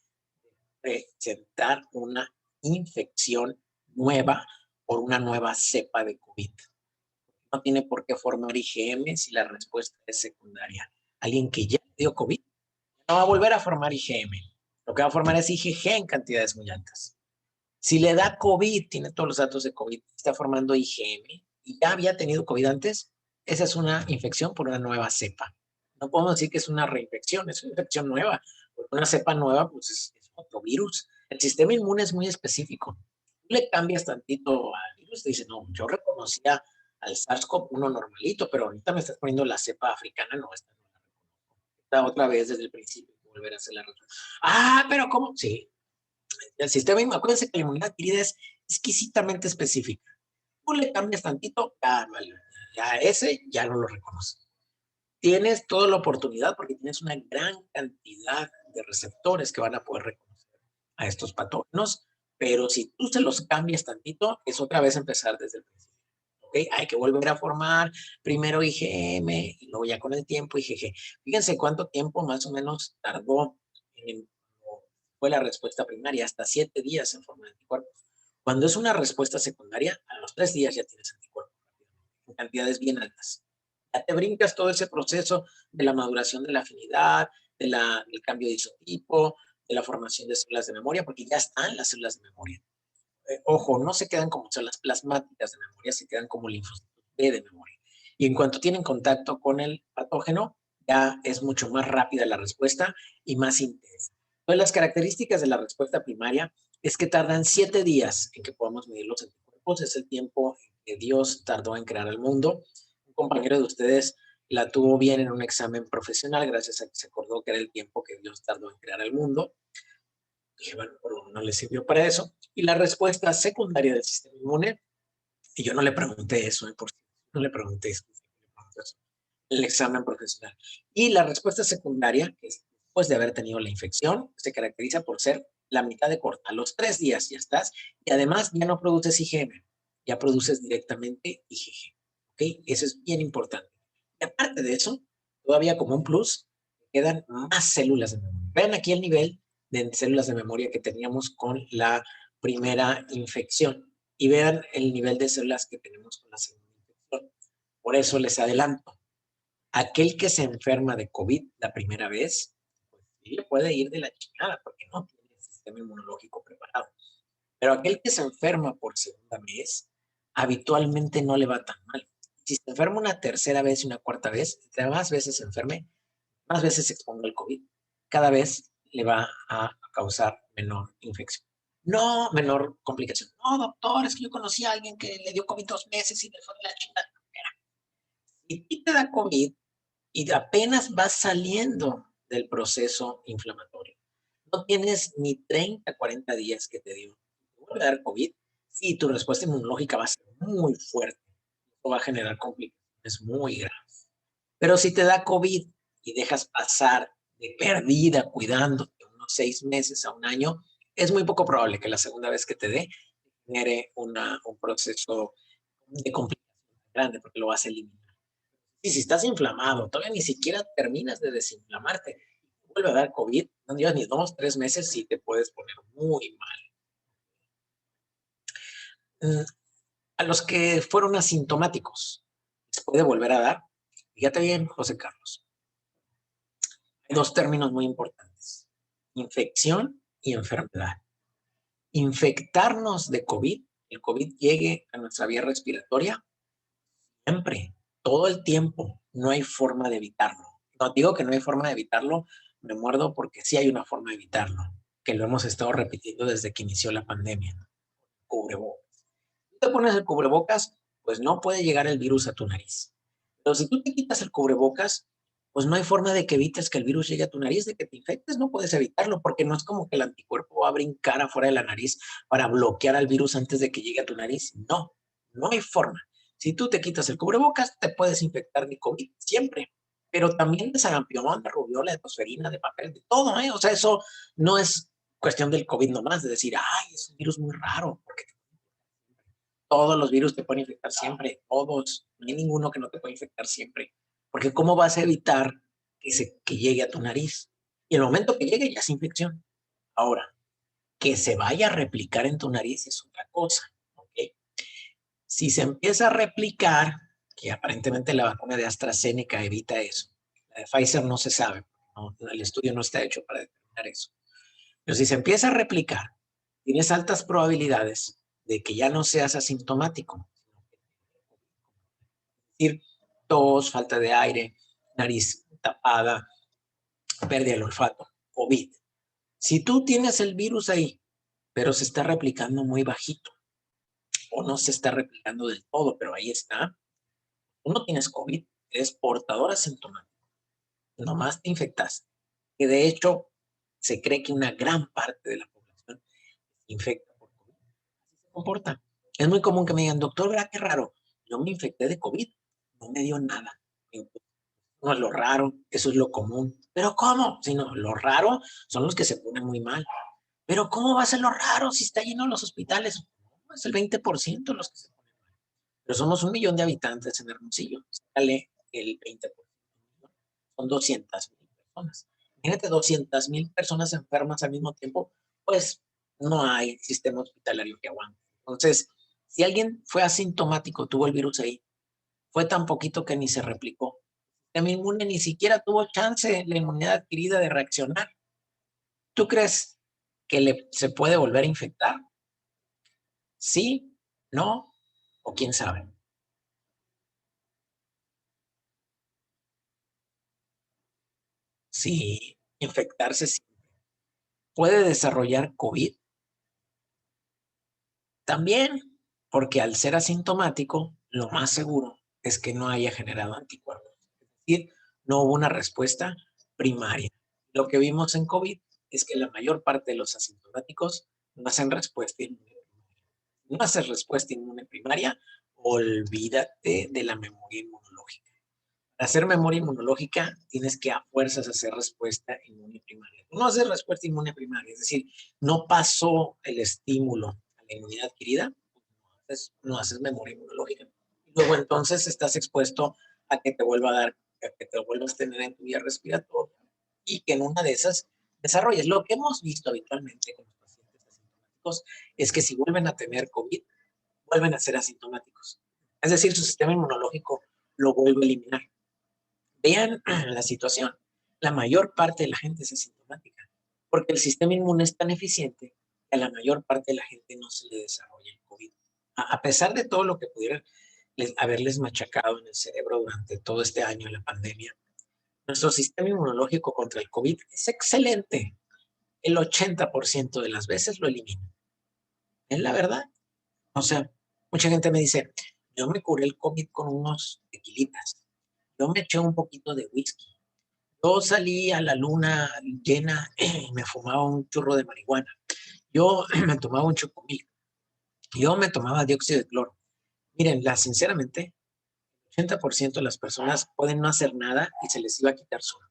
de presentar una infección nueva por una nueva cepa de COVID. No tiene por qué formar IgM si la respuesta es secundaria. Alguien que ya dio COVID no va a volver a formar IgM. Lo que va a formar es IgG en cantidades muy altas. Si le da COVID, tiene todos los datos de COVID, está formando IgM y ya había tenido COVID antes, esa es una infección por una nueva cepa. No podemos decir que es una reinfección, es una infección nueva, porque una cepa nueva pues es otro virus. El sistema inmune es muy específico. Tú le cambias tantito al virus, te dice, no, yo reconocía al SARS-CoV-1 normalito, pero ahorita me estás poniendo la cepa africana, no, esta no la reconozco. Esta otra vez desde el principio, volver a hacer la razón. Ah, pero ¿cómo? Sí, el sistema inmune, acuérdense que la inmunidad adquirida es exquisitamente específica. Tú le cambias tantito, ya ese ya no lo reconoce. Tienes toda la oportunidad porque tienes una gran cantidad de receptores que van a poder reconocer a estos patógenos, pero si tú se los cambias tantito, es otra vez empezar desde el principio. ¿Okay? Hay que volver a formar primero IgM y luego ya con el tiempo IgG. Fíjense cuánto tiempo más o menos tardó en fue la respuesta primaria, hasta 7 días en forma de anticuerpos. Cuando es una respuesta secundaria, a los 3 días ya tienes anticuerpos, en cantidades bien altas. Ya te brincas todo ese proceso de la maduración de la afinidad, del cambio de isotipo, de la formación de células de memoria, porque ya están las células de memoria. Ojo, no se quedan como células plasmáticas de memoria, se quedan como linfocitos B de memoria. Y en cuanto tienen contacto con el patógeno, ya es mucho más rápida la respuesta y más intensa. Entonces, las características de la respuesta primaria es que tardan 7 días en que podamos medir los anticuerpos. Es el tiempo que Dios tardó en crear el mundo. Un compañero de ustedes la tuvo bien en un examen profesional gracias a que se acordó que era el tiempo que Dios tardó en crear el mundo. Dije, bueno, pero no le sirvió para eso. Y la respuesta secundaria del sistema inmune, y yo no le pregunté eso, por si no le pregunté eso, el examen profesional. Y la respuesta secundaria, que es después de haber tenido la infección, se caracteriza por ser la mitad de corta. A los 3 días ya estás, y además ya no produces IgM, ya produces directamente IgG. ¿Ok? Eso es bien importante. Y aparte de eso, Todavía como un plus, quedan más células de memoria. Vean aquí el nivel de células de memoria que teníamos con la primera infección y vean el nivel de células que tenemos con la segunda infección. Por eso les adelanto, aquel que se enferma de COVID la primera vez, pues sí le puede ir de la chingada porque no tiene el sistema inmunológico preparado. Pero aquel que se enferma por segunda vez, habitualmente no le va tan mal. Si se enferma una tercera vez y una cuarta vez, entre más veces se enferme, más veces se exponga al COVID. Cada vez le va a causar menor infección. No, menor complicación. No, doctor, es que yo conocí a alguien que le dio COVID 2 meses y le fue de la chingada. Si te da COVID y apenas vas saliendo del proceso inflamatorio, no tienes ni 30, 40 días que te dio, te vuelve a dar COVID, sí, tu respuesta inmunológica va a ser muy fuerte. Esto va a generar complicaciones muy graves. Pero si te da COVID y dejas pasar de perdida cuidándote unos 6 meses a un año, es muy poco probable que la segunda vez que te dé genere un proceso de complicación grande porque lo vas a eliminar. Y si estás inflamado, todavía ni siquiera terminas de desinflamarte, vuelve a dar COVID, no llevas ni 2, 3 meses, sí te puedes poner muy mal. A los que fueron asintomáticos, ¿les puede volver a dar? Fíjate bien, José Carlos. Hay dos términos muy importantes: infección y enfermedad. Infectarnos de COVID, el COVID llegue a nuestra vía respiratoria, siempre, todo el tiempo, no hay forma de evitarlo. No digo que no hay forma de evitarlo, me muerdo porque sí hay una forma de evitarlo, que lo hemos estado repitiendo desde que inició la pandemia. Cubrebocas. Si te pones el cubrebocas, pues no puede llegar el virus a tu nariz. Pero si tú te quitas el cubrebocas, pues no hay forma de que evites que el virus llegue a tu nariz, de que te infectes, no puedes evitarlo, porque no es como que el anticuerpo va a brincar afuera de la nariz para bloquear al virus antes de que llegue a tu nariz. No, no hay forma. Si tú te quitas el cubrebocas, te puedes infectar de COVID siempre, pero también de sarampión, de rubiola, de tosferina, de papel, de todo, ¿eh? O sea, eso no es cuestión del COVID nomás, de decir, ay, es un virus muy raro, porque todos los virus te pueden infectar siempre, todos, no hay ninguno que no te pueda infectar siempre, porque ¿cómo vas a evitar que llegue a tu nariz? Y el momento que llegue ya es infección. Ahora, que se vaya a replicar en tu nariz es otra cosa, ¿ok? Si se empieza a replicar, que aparentemente la vacuna de AstraZeneca evita eso, la de Pfizer no se sabe, no, el estudio no está hecho para determinar eso, pero si se empieza a replicar, tienes altas probabilidades de que ya no seas asintomático. Es decir, tos, falta de aire, nariz tapada, pérdida del olfato, COVID. Si tú tienes el virus ahí, pero se está replicando muy bajito, o no se está replicando del todo, pero ahí está, tú no tienes COVID, eres portador asintomático, nomás te infectaste. Que de hecho, se cree que una gran parte de la población se infecta por COVID. Así se comporta. Es muy común que me digan, doctor, ¿verdad qué raro? Yo me infecté de COVID, no me dio nada. No es lo raro, eso es lo común. ¿Pero cómo? Si no, lo raro son los que se ponen muy mal. ¿Pero cómo va a ser lo raro si está lleno los hospitales? No, es el 20% los que se ponen mal. Pero somos 1 millón de habitantes en Hermosillo. Sale el 20%. Son 200,000 personas. Imagínate 200,000 personas enfermas al mismo tiempo, pues no hay sistema hospitalario que aguante. Entonces, si alguien fue asintomático, tuvo el virus ahí, fue tan poquito que ni se replicó. El sistema inmune ni siquiera tuvo chance, la inmunidad adquirida, de reaccionar. ¿Tú crees que se puede volver a infectar? ¿Sí? ¿No? ¿O quién sabe? Sí, infectarse sí. ¿Puede desarrollar COVID? También, porque al ser asintomático, lo más seguro es que no haya generado anticuerpos. Es decir, no hubo una respuesta primaria. Lo que vimos en COVID es que la mayor parte de los asintomáticos no hacen respuesta inmune primaria. No haces respuesta inmune primaria, olvídate de la memoria inmunológica. Para hacer memoria inmunológica tienes que a fuerzas hacer respuesta inmune primaria. No hacer respuesta inmune primaria, es decir, no pasó el estímulo a la inmunidad adquirida, no haces memoria inmunológica. Y luego entonces estás expuesto a que te vuelva a dar que te lo vuelvas a tener en tu vía respiratoria y que en una de esas desarrolles. Lo que hemos visto habitualmente con los pacientes asintomáticos es que si vuelven a tener COVID, vuelven a ser asintomáticos. Es decir, su sistema inmunológico lo vuelve a eliminar. Vean la situación. La mayor parte de la gente es asintomática porque el sistema inmune es tan eficiente que a la mayor parte de la gente no se le desarrolla el COVID. A pesar de todo lo que pudiera haberles machacado en el cerebro durante todo este año de la pandemia, nuestro sistema inmunológico contra el COVID es excelente. El 80% de las veces lo elimina. Es la verdad. O sea, mucha gente me dice, yo me curé el COVID con unos tequilitas. Yo me eché un poquito de whisky. Yo salí a la luna llena y me fumaba un churro de marihuana. Yo me tomaba un chocomil. Yo me tomaba dióxido de cloro. Miren, sinceramente, el 80% de las personas pueden no hacer nada y se les iba a quitar solo.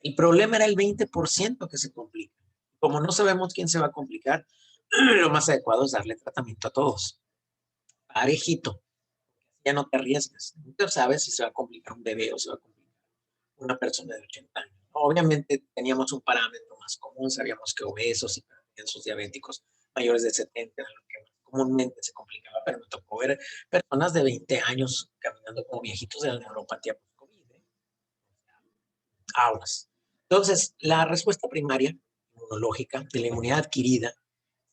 El problema era el 20% que se complica. Como no sabemos quién se va a complicar, lo más adecuado es darle tratamiento a todos. Parejito. Ya no te arriesgas. No sabes si se va a complicar un bebé o se va a complicar una persona de 80 años. Obviamente teníamos un parámetro más común, sabíamos que obesos, hipertensos, diabéticos mayores de 70 era lo que comúnmente se complicaba, pero me tocó ver personas de 20 años caminando como viejitos de la neuropatía post-COVID. Aguas. Entonces, la respuesta primaria inmunológica de la inmunidad adquirida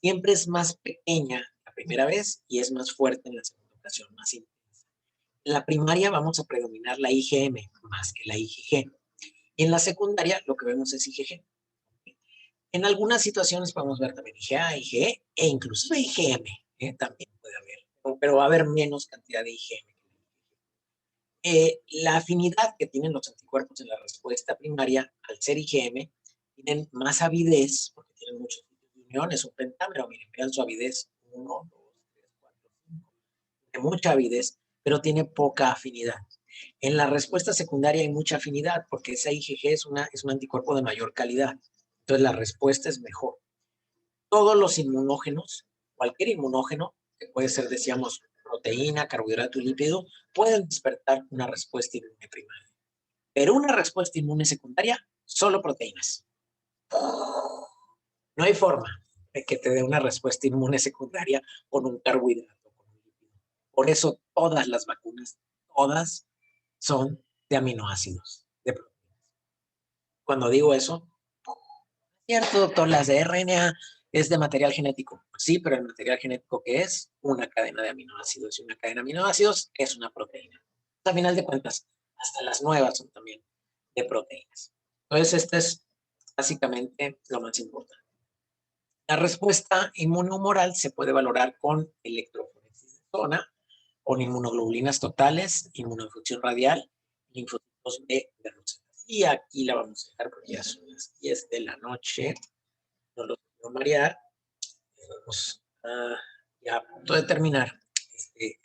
siempre es más pequeña la primera vez y es más fuerte en la segunda ocasión, más intensa. En la primaria vamos a predominar la IgM más que la IgG. Y en la secundaria lo que vemos es IgG. En algunas situaciones podemos ver también IgA, IgE e inclusive IgM. También puede haber, pero va a haber menos cantidad de IgM. La afinidad que tienen los anticuerpos en la respuesta primaria al ser IgM tienen más avidez, porque tienen muchos sitios de unión, es un pentámero, miren, vean su avidez, 1, 2, 3, 4, 5, tiene mucha avidez, pero tiene poca afinidad. En la respuesta secundaria hay mucha afinidad, porque esa IgG es un anticuerpo de mayor calidad, entonces la respuesta es mejor. Todos los inmunógenos, cualquier inmunógeno, que puede ser, decíamos, proteína, carbohidrato y lípido, pueden despertar una respuesta inmune primaria. Pero una respuesta inmune secundaria, solo proteínas. No hay forma de que te dé una respuesta inmune secundaria con un carbohidrato, con un lípido. Por eso todas las vacunas, todas son de aminoácidos, de proteínas. Cuando digo eso, cierto, doctor, las de RNA es de material genético. Sí, pero el material genético, ¿qué es? Una cadena de aminoácidos. Y una cadena de aminoácidos es una proteína. A final de cuentas, hasta las nuevas son también de proteínas. Entonces, este es básicamente lo más importante. La respuesta inmunohumoral se puede valorar con electroforesis de zona, con inmunoglobulinas totales, inmunoinfusión radial, linfocitos B de rosetas. Y aquí la vamos a dejar porque ya son las 10 de la noche. No lo quiero marear. Vamos ya a punto de terminar este